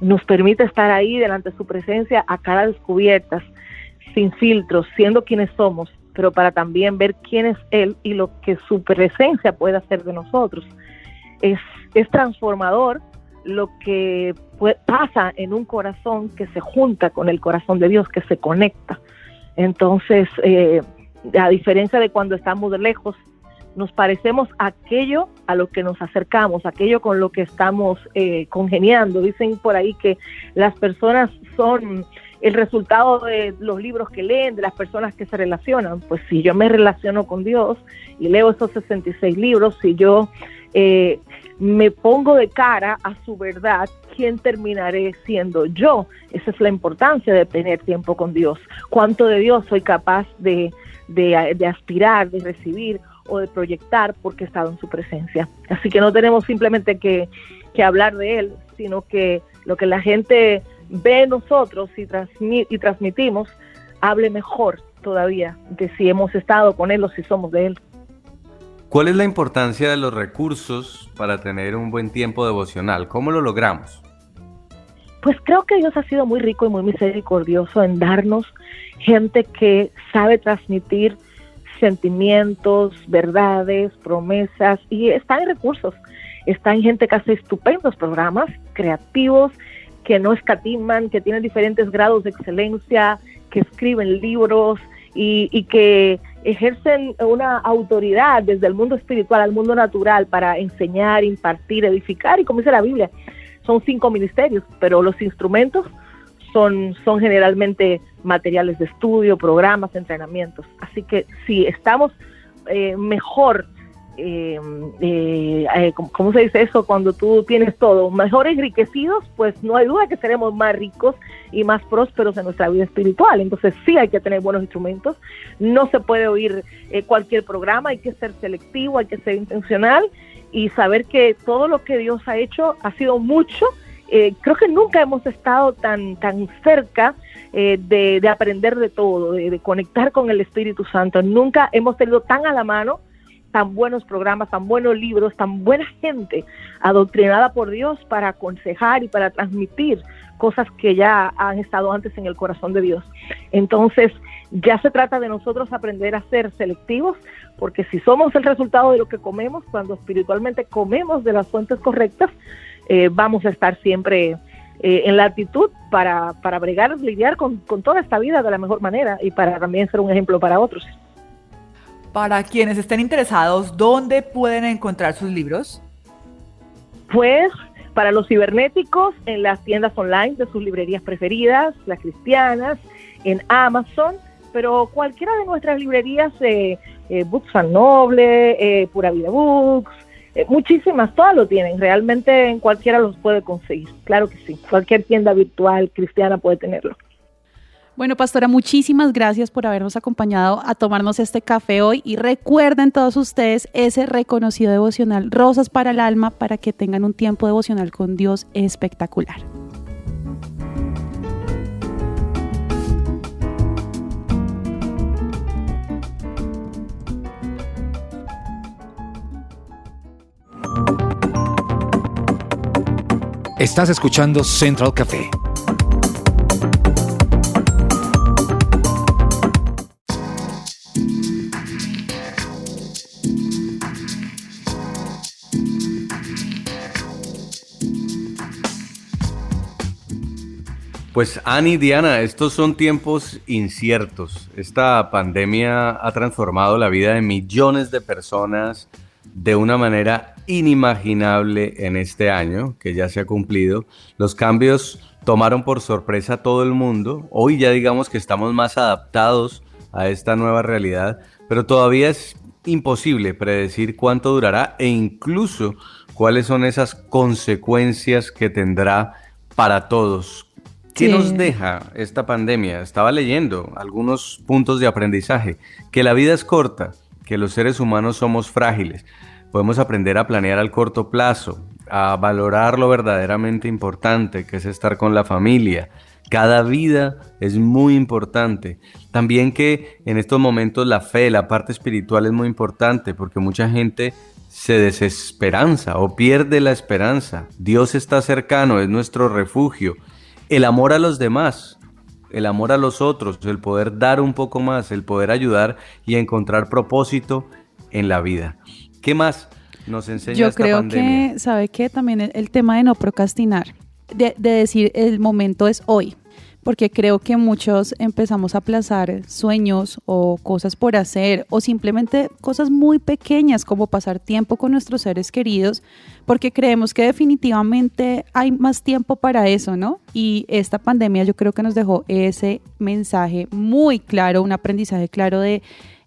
nos permite estar ahí delante de su presencia a cara descubiertas, sin filtros, siendo quienes somos, pero para también ver quién es Él y lo que su presencia puede hacer de nosotros. Es transformador lo que pasa en un corazón que se junta con el corazón de Dios, que se conecta. Entonces, a diferencia de cuando estamos de lejos, nos parecemos aquello a lo que nos acercamos, aquello con lo que estamos congeniando. Dicen por ahí que las personas son el resultado de los libros que leen, de las personas que se relacionan. Pues si yo me relaciono con Dios y leo esos 66 libros, si yo me pongo de cara a su verdad, ¿quién terminaré siendo yo? Esa es la importancia de tener tiempo con Dios. ¿Cuánto de Dios soy capaz de aspirar, de recibir o de proyectar porque he estado en su presencia? Así que no tenemos simplemente que hablar de Él, sino que lo que la gente ve en nosotros y transmitimos, hable mejor todavía de si hemos estado con Él o si somos de Él. ¿Cuál es la importancia de los recursos para tener un buen tiempo devocional? ¿Cómo lo logramos? Pues creo que Dios ha sido muy rico y muy misericordioso en darnos gente que sabe transmitir sentimientos, verdades, promesas, y está en recursos. Está en gente que hace estupendos programas creativos, que no escatiman, que tienen diferentes grados de excelencia, que escriben libros y que ejercen una autoridad desde el mundo espiritual al mundo natural para enseñar, impartir, edificar, y como dice la Biblia, son 5 ministerios, pero los instrumentos son generalmente materiales de estudio, programas, entrenamientos. Así que si estamos mejor, ¿cómo se dice eso? Cuando tú tienes todo, mejor enriquecidos, pues no hay duda que seremos más ricos y más prósperos en nuestra vida espiritual. Entonces sí hay que tener buenos instrumentos, no se puede oír cualquier programa, hay que ser selectivo, hay que ser intencional y saber que todo lo que Dios ha hecho ha sido mucho. Creo que nunca hemos estado tan cerca de aprender de todo, de conectar con el Espíritu Santo. Nunca hemos tenido tan a la mano tan buenos programas, tan buenos libros, tan buena gente adoctrinada por Dios para aconsejar y para transmitir cosas que ya han estado antes en el corazón de Dios. Entonces, ya se trata de nosotros aprender a ser selectivos, porque si somos el resultado de lo que comemos, cuando espiritualmente comemos de las fuentes correctas, vamos a estar siempre en la actitud para lidiar con toda esta vida de la mejor manera y para también ser un ejemplo para otros. Para quienes estén interesados, ¿dónde pueden encontrar sus libros? Pues para los cibernéticos, en las tiendas online de sus librerías preferidas, las cristianas, en Amazon, pero cualquiera de nuestras librerías, Books and Noble, Pura Vida Books, muchísimas, todas lo tienen, realmente en cualquiera los puede conseguir, claro que sí, cualquier tienda virtual cristiana puede tenerlo. Bueno, pastora, muchísimas gracias por habernos acompañado a tomarnos este café hoy y recuerden todos ustedes ese reconocido devocional Rosas para el Alma para que tengan un tiempo devocional con Dios espectacular. Estás escuchando Central Café. Pues Ani, Diana, estos son tiempos inciertos. Esta pandemia ha transformado la vida de millones de personas de una manera inimaginable en este año, que ya se ha cumplido. Los cambios tomaron por sorpresa a todo el mundo. Hoy ya digamos que estamos más adaptados a esta nueva realidad, pero todavía es imposible predecir cuánto durará e incluso cuáles son esas consecuencias que tendrá para todos. ¿Qué nos deja esta pandemia? Estaba leyendo algunos puntos de aprendizaje, que la vida es corta, que los seres humanos somos frágiles. Podemos aprender a planear al corto plazo, a valorar lo verdaderamente importante, que es estar con la familia. Cada vida es muy importante. También que en estos momentos la fe, la parte espiritual es muy importante, porque mucha gente se desesperanza o pierde la esperanza. Dios está cercano, es nuestro refugio. El amor a los demás, el amor a los otros, el poder dar un poco más, el poder ayudar y encontrar propósito en la vida. ¿Qué más nos enseña esta pandemia? Yo creo que, ¿sabe qué? También el tema de no procrastinar, de decir el momento es hoy, porque creo que muchos empezamos a aplazar sueños o cosas por hacer o simplemente cosas muy pequeñas como pasar tiempo con nuestros seres queridos, porque creemos que definitivamente hay más tiempo para eso, ¿no? Y esta pandemia yo creo que nos dejó ese mensaje muy claro, un aprendizaje claro de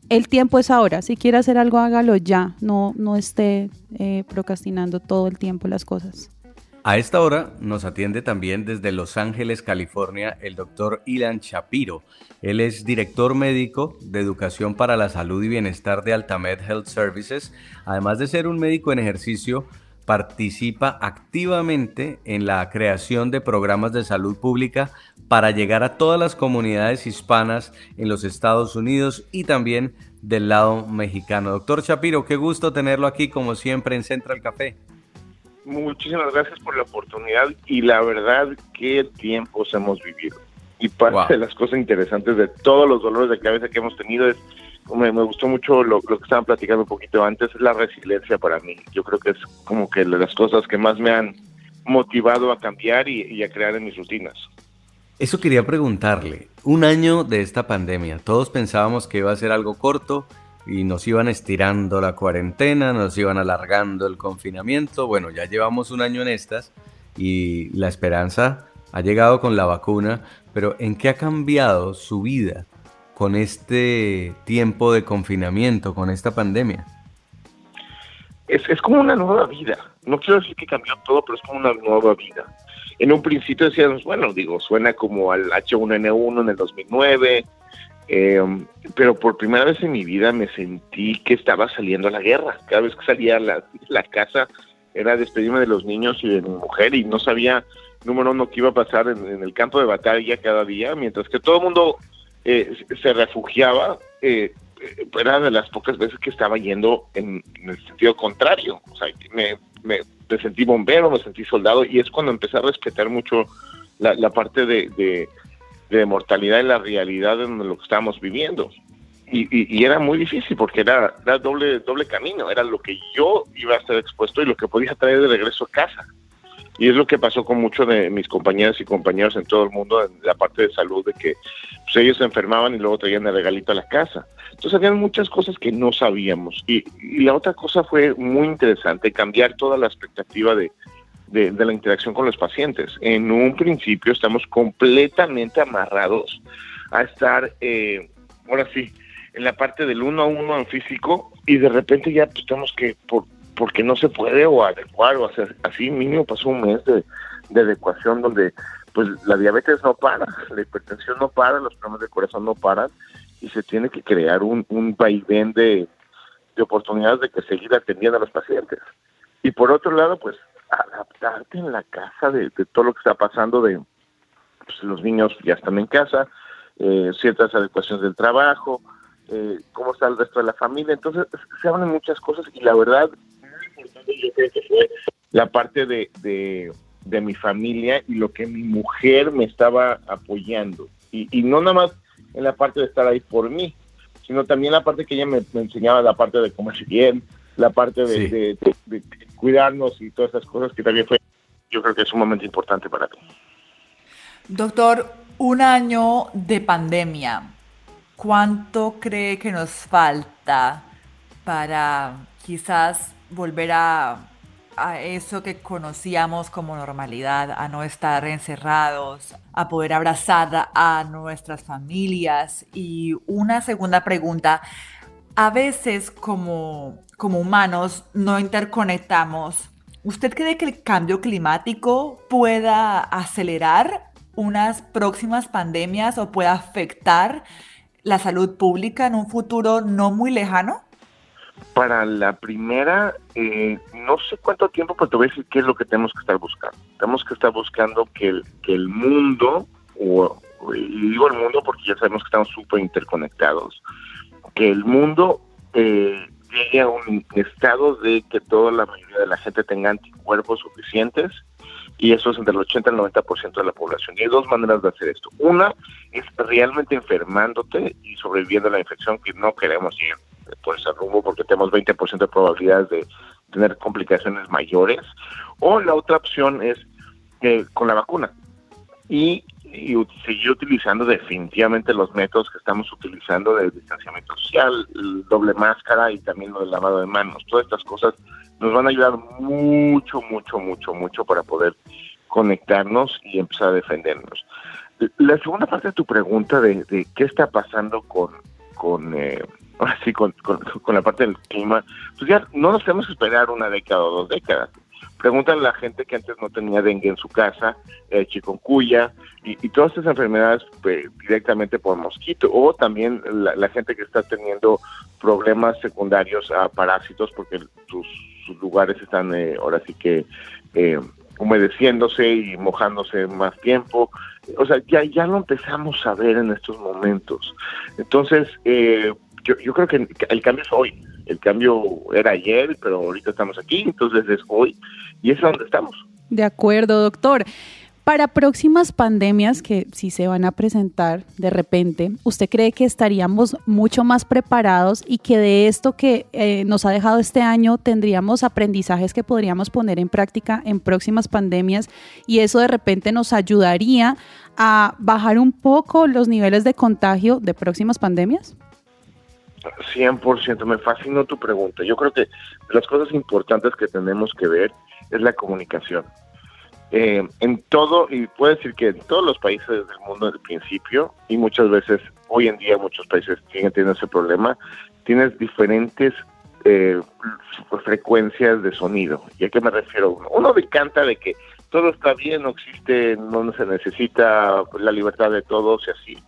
el tiempo es ahora, si quiere hacer algo hágalo ya, no esté procrastinando todo el tiempo las cosas. A esta hora nos atiende también desde Los Ángeles, California, el doctor Ilan Shapiro. Él es director médico de Educación para la Salud y Bienestar de Altamed Health Services. Además de ser un médico en ejercicio, participa activamente en la creación de programas de salud pública para llegar a todas las comunidades hispanas en los Estados Unidos y también del lado mexicano. Doctor Shapiro, qué gusto tenerlo aquí como siempre en Central Café. Muchísimas gracias por la oportunidad y la verdad, qué tiempos hemos vivido. Y parte de las cosas interesantes de todos los dolores de cabeza que hemos tenido es, me gustó mucho lo que estaban platicando un poquito antes, es la resiliencia para mí. Yo creo que es como que las cosas que más me han motivado a cambiar y a crear en mis rutinas. Eso quería preguntarle, un año de esta pandemia, todos pensábamos que iba a ser algo corto, y nos iban estirando la cuarentena, nos iban alargando el confinamiento. Bueno, ya llevamos un año en estas y la esperanza ha llegado con la vacuna, pero ¿en qué ha cambiado su vida con este tiempo de confinamiento, con esta pandemia? Es como una nueva vida. No quiero decir que cambió todo, pero es como una nueva vida. En un principio decíamos, bueno, suena como al H1N1 en el 2009, pero por primera vez en mi vida me sentí que estaba saliendo a la guerra. Cada vez que salía a la casa era despedirme de los niños y de mi mujer y no sabía, número uno, qué iba a pasar en el campo de batalla cada día, mientras que todo el mundo se refugiaba. Era de las pocas veces que estaba yendo en el sentido contrario. O sea, me sentí bombero, me sentí soldado y es cuando empecé a respetar mucho la parte de mortalidad en la realidad en lo que estábamos viviendo. Y era muy difícil porque era doble camino, era lo que yo iba a estar expuesto y lo que podía traer de regreso a casa. Y es lo que pasó con muchos de mis compañeras y compañeros en todo el mundo, en la parte de salud, de que pues, ellos se enfermaban y luego traían el regalito a la casa. Entonces habían muchas cosas que no sabíamos. Y la otra cosa fue muy interesante, cambiar toda la expectativa de la interacción con los pacientes. En un principio estamos completamente amarrados a estar, ahora sí, en la parte del 1 a 1 en físico y de repente ya pues, tenemos que, porque no se puede o adecuar o hacer así, mínimo pasó un mes de adecuación donde pues la diabetes no para, la hipertensión no para, los problemas de corazón no paran y se tiene que crear un vaivén de oportunidades de que seguir atendiendo a los pacientes. Y por otro lado, pues adaptarte en la casa de todo lo que está pasando, de pues, los niños ya están en casa, ciertas adecuaciones del trabajo, cómo está el resto de la familia. Entonces se hablan muchas cosas y la verdad yo creo que fue la parte de mi familia y lo que mi mujer me estaba apoyando y no nada más en la parte de estar ahí por mí, sino también la parte que ella me enseñaba, la parte de comer bien, la parte de cuidarnos y todas esas cosas que también fue, yo creo que es sumamente importante para mí. Doctor, un año de pandemia, ¿cuánto cree que nos falta para quizás volver a eso que conocíamos como normalidad, a no estar encerrados, a poder abrazar a nuestras familias? Y una segunda pregunta, a veces como humanos no interconectamos. ¿Usted cree que el cambio climático pueda acelerar unas próximas pandemias o pueda afectar la salud pública en un futuro no muy lejano? Para la primera, no sé cuánto tiempo, pero te voy a decir qué es lo que tenemos que estar buscando. Tenemos que estar buscando que el mundo, y digo el mundo porque ya sabemos que estamos súper interconectados, que el mundo llegue a un estado de que toda la mayoría de la gente tenga anticuerpos suficientes, y eso es entre el 80 y el 90% de la población. Y hay dos maneras de hacer esto. Una es realmente enfermándote y sobreviviendo a la infección, que no queremos ir por ese rumbo porque tenemos 20% de probabilidades de tener complicaciones mayores. O la otra opción es con la vacuna. Y seguir utilizando definitivamente los métodos que estamos utilizando del distanciamiento social, el doble máscara y también lo del lavado de manos. Todas estas cosas nos van a ayudar mucho para poder conectarnos y empezar a defendernos. La segunda parte de tu pregunta de qué está pasando con la parte del clima, pues ya no nos tenemos que esperar una década o 2 décadas. Pregúntale a la gente que antes no tenía dengue en su casa, chikungunya y todas estas enfermedades directamente por mosquito, o también la gente que está teniendo problemas secundarios a parásitos porque sus lugares están ahora sí que humedeciéndose y mojándose más tiempo. O sea, ya lo empezamos a ver en estos momentos. Entonces, yo creo que el cambio es hoy. El cambio era ayer, pero ahorita estamos aquí, entonces es hoy y es donde estamos. De acuerdo, doctor. Para próximas pandemias que sí se van a presentar de repente, ¿usted cree que estaríamos mucho más preparados y que de esto que nos ha dejado este año tendríamos aprendizajes que podríamos poner en práctica en próximas pandemias y eso de repente nos ayudaría a bajar un poco los niveles de contagio de próximas pandemias? 100%, me fascinó tu pregunta. Yo creo que de las cosas importantes que tenemos que ver es la comunicación. En todo, y puedo decir que en todos los países del mundo desde el principio, y muchas veces hoy en día muchos países siguen teniendo ese problema, tienes diferentes frecuencias de sonido. ¿Y a qué me refiero? Uno decanta de que todo está bien, no existe, no se necesita la libertad de todos y así.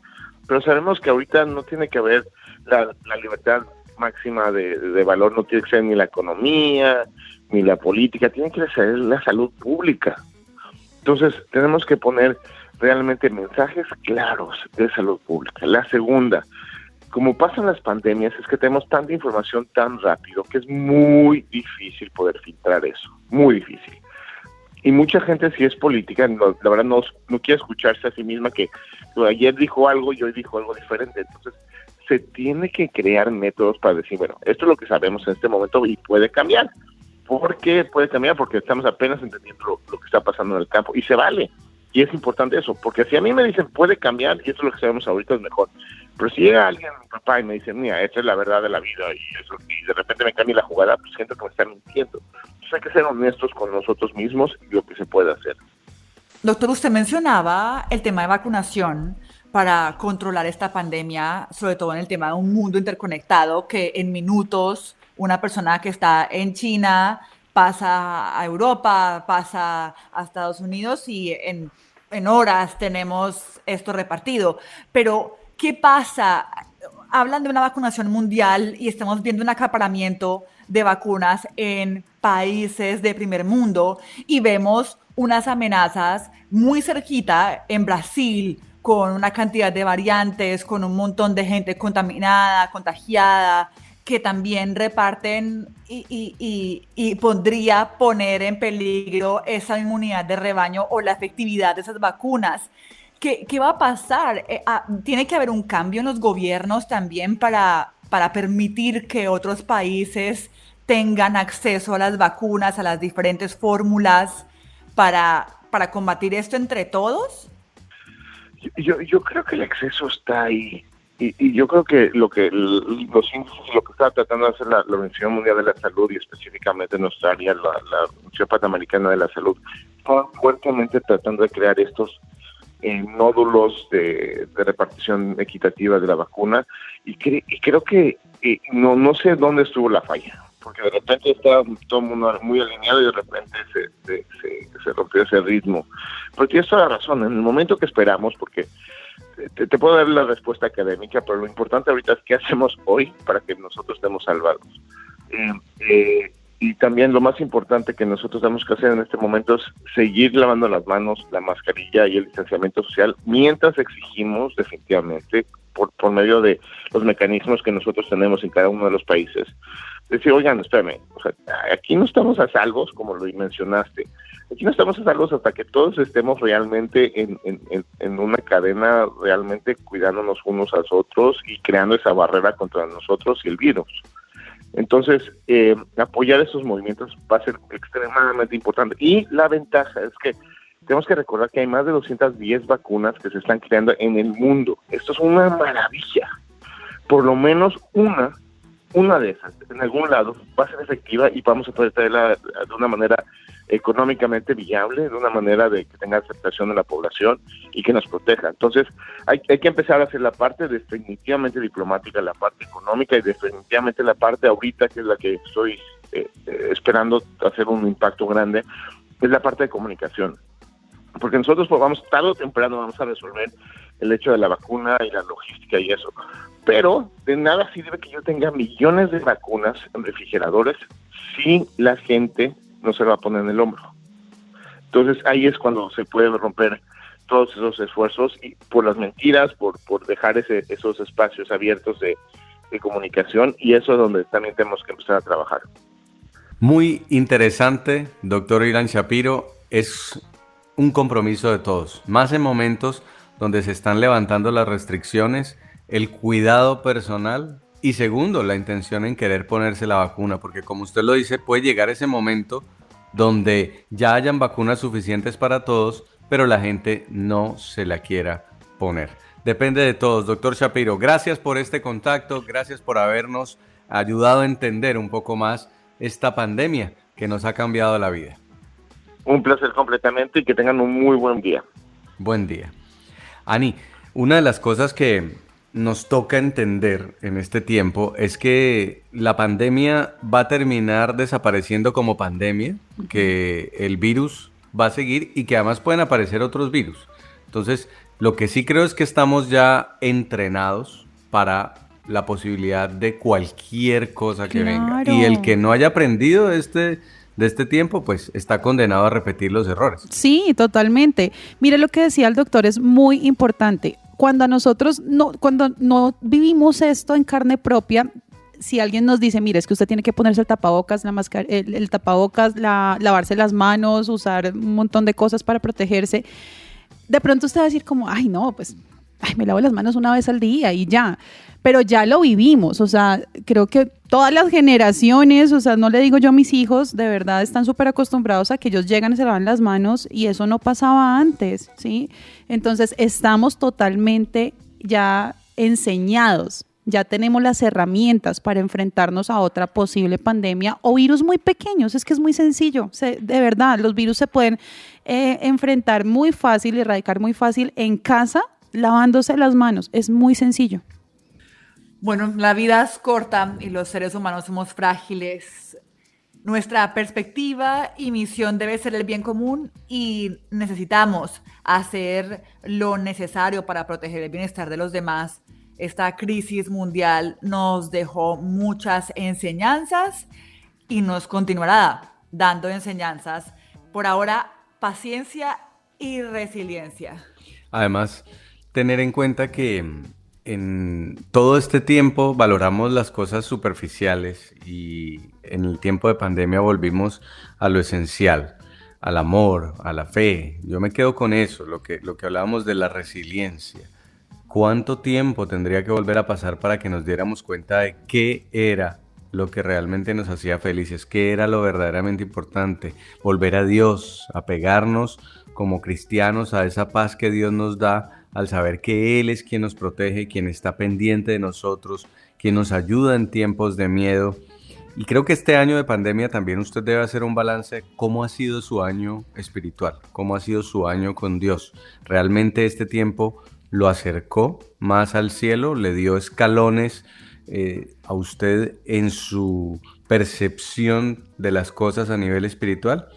Pero sabemos que ahorita no tiene que haber la libertad máxima de valor, no tiene que ser ni la economía, ni la política, tiene que ser la salud pública. Entonces, tenemos que poner realmente mensajes claros de salud pública. La segunda, como pasan las pandemias, es que tenemos tanta información tan rápido que es muy difícil poder filtrar eso, muy difícil. Y mucha gente, si es política, la verdad no quiere escucharse a sí misma que ayer dijo algo y hoy dijo algo diferente. Entonces, se tiene que crear métodos para decir, bueno, esto es lo que sabemos en este momento y puede cambiar. ¿Por qué puede cambiar? Porque estamos apenas entendiendo lo que está pasando en el campo y se vale. Y es importante eso, porque si a mí me dicen puede cambiar y eso es lo que sabemos ahorita es mejor. Pero si llega alguien, mi papá, y me dice, mira, esta es la verdad de la vida y de repente me cambia la jugada, pues siento que me están mintiendo. Entonces hay que ser honestos con nosotros mismos y lo que se puede hacer. Doctor, usted mencionaba el tema de vacunación para controlar esta pandemia, sobre todo en el tema de un mundo interconectado, que en minutos una persona que está en China pasa a Europa, pasa a Estados Unidos y en horas tenemos esto repartido. Pero, ¿qué pasa? Hablan de una vacunación mundial y estamos viendo un acaparamiento de vacunas en países de primer mundo y vemos unas amenazas muy cerquita en Brasil, con una cantidad de variantes, con un montón de gente contaminada, contagiada, que también reparten y podría poner en peligro esa inmunidad de rebaño o la efectividad de esas vacunas. ¿Qué va a pasar? ¿Tiene que haber un cambio en los gobiernos también para permitir que otros países tengan acceso a las vacunas, a las diferentes fórmulas para combatir esto entre todos? Yo creo que el acceso está ahí. Y yo creo que los índices, lo que está tratando de hacer la Organización Mundial de la Salud y específicamente nuestra área, la Universidad Panamericana de la Salud, están fuertemente tratando de crear estos nódulos de repartición equitativa de la vacuna y creo que no sé dónde estuvo la falla, porque de repente está todo el mundo muy alineado y de repente se rompió ese ritmo. Pero tienes toda la razón, en el momento que esperamos, porque te puedo dar la respuesta académica, pero lo importante ahorita es qué hacemos hoy para que nosotros estemos salvados. Y también lo más importante que nosotros tenemos que hacer en este momento es seguir lavando las manos, la mascarilla y el distanciamiento social, mientras exigimos definitivamente, por medio de los mecanismos que nosotros tenemos en cada uno de los países, decir, oigan, espérame, o sea, aquí no estamos a salvos, como lo mencionaste, aquí no estamos a salvos hasta que todos estemos realmente en una cadena, realmente cuidándonos unos a los otros y creando esa barrera contra nosotros y el virus. Entonces, apoyar esos movimientos va a ser extremadamente importante. Y la ventaja es que tenemos que recordar que hay más de 210 vacunas que se están creando en el mundo. Esto es una maravilla. Por lo menos una de esas, en algún lado, va a ser efectiva y vamos a poder traerla de una manera económicamente viable, de una manera de que tenga aceptación de la población y que nos proteja. Entonces, hay que empezar a hacer la parte definitivamente diplomática, la parte económica y definitivamente la parte ahorita, que es la que estoy esperando hacer un impacto grande, es la parte de comunicación. Porque nosotros pues, tarde o temprano vamos a resolver el hecho de la vacuna y la logística y eso. Pero de nada sirve que yo tenga millones de vacunas en refrigeradores si la gente no se va a poner en el hombro. Entonces ahí es cuando se puede romper todos esos esfuerzos y por las mentiras, por dejar esos espacios abiertos de comunicación, y eso es donde también tenemos que empezar a trabajar. Muy interesante, doctor Ilan Shapiro. Es un compromiso de todos, más en momentos donde se están levantando las restricciones, el cuidado personal y segundo, la intención en querer ponerse la vacuna, porque como usted lo dice, puede llegar ese momento donde ya hayan vacunas suficientes para todos, pero la gente no se la quiera poner. Depende de todos. Doctor Shapiro, gracias por este contacto, gracias por habernos ayudado a entender un poco más esta pandemia que nos ha cambiado la vida. Un placer completamente y que tengan un muy buen día. Buen día. Ani, una de las cosas que nos toca entender en este tiempo es que la pandemia va a terminar desapareciendo como pandemia, que el virus va a seguir y que además pueden aparecer otros virus. Entonces, lo que sí creo es que estamos ya entrenados para la posibilidad de cualquier cosa que venga. Y el que no haya aprendido de este tiempo, pues está condenado a repetir los errores. Sí, totalmente. Mire, lo que decía el doctor es muy importante. Cuando no vivimos esto en carne propia, si alguien nos dice, mire, es que usted tiene que ponerse el tapabocas, el tapabocas, lavarse las manos, usar un montón de cosas para protegerse, de pronto usted va a decir como, ay no, pues me lavo las manos una vez al día y ya. Pero ya lo vivimos, o sea, creo que todas las generaciones, o sea, no le digo yo a mis hijos, de verdad están súper acostumbrados a que ellos llegan y se lavan las manos y eso no pasaba antes, ¿sí? Entonces, estamos totalmente ya enseñados, ya tenemos las herramientas para enfrentarnos a otra posible pandemia o virus muy pequeños, es que es muy sencillo, de verdad, los virus se pueden enfrentar muy fácil, erradicar muy fácil en casa, lavándose las manos, es muy sencillo. Bueno, la vida es corta y los seres humanos somos frágiles. Nuestra perspectiva y misión debe ser el bien común y necesitamos hacer lo necesario para proteger el bienestar de los demás. Esta crisis mundial nos dejó muchas enseñanzas y nos continuará dando enseñanzas. Por ahora, paciencia y resiliencia. Además, tener en cuenta que en todo este tiempo valoramos las cosas superficiales y en el tiempo de pandemia volvimos a lo esencial, al amor, a la fe. Yo me quedo con eso, lo que hablábamos de la resiliencia. ¿Cuánto tiempo tendría que volver a pasar para que nos diéramos cuenta de qué era lo que realmente nos hacía felices, qué era lo verdaderamente importante? Volver a Dios, apegarnos como cristianos a esa paz que Dios nos da al saber que Él es quien nos protege, quien está pendiente de nosotros, quien nos ayuda en tiempos de miedo. Y creo que este año de pandemia también usted debe hacer un balance de cómo ha sido su año espiritual, cómo ha sido su año con Dios. ¿Realmente este tiempo lo acercó más al cielo? ¿Le dio escalones a usted en su percepción de las cosas a nivel espiritual?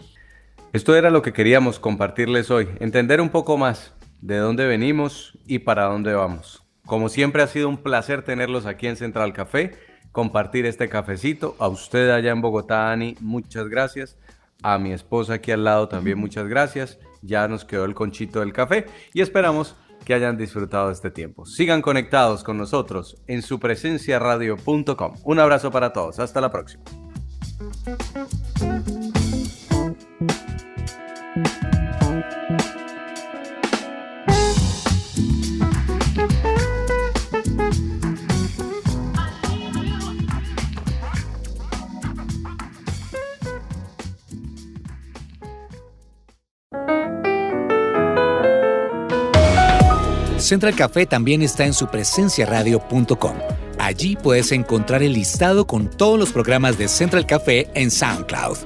Esto era lo que queríamos compartirles hoy, entender un poco más de dónde venimos y para dónde vamos. Como siempre ha sido un placer tenerlos aquí en Central Café, compartir este cafecito. A usted allá en Bogotá, Ani, muchas gracias. A mi esposa aquí al lado también muchas gracias. Ya nos quedó el conchito del café y esperamos que hayan disfrutado de este tiempo. Sigan conectados con nosotros en supresenciaradio.com. Un abrazo para todos. Hasta la próxima. Central Café también está en supresenciaradio.com. Allí puedes encontrar el listado con todos los programas de Central Café en SoundCloud.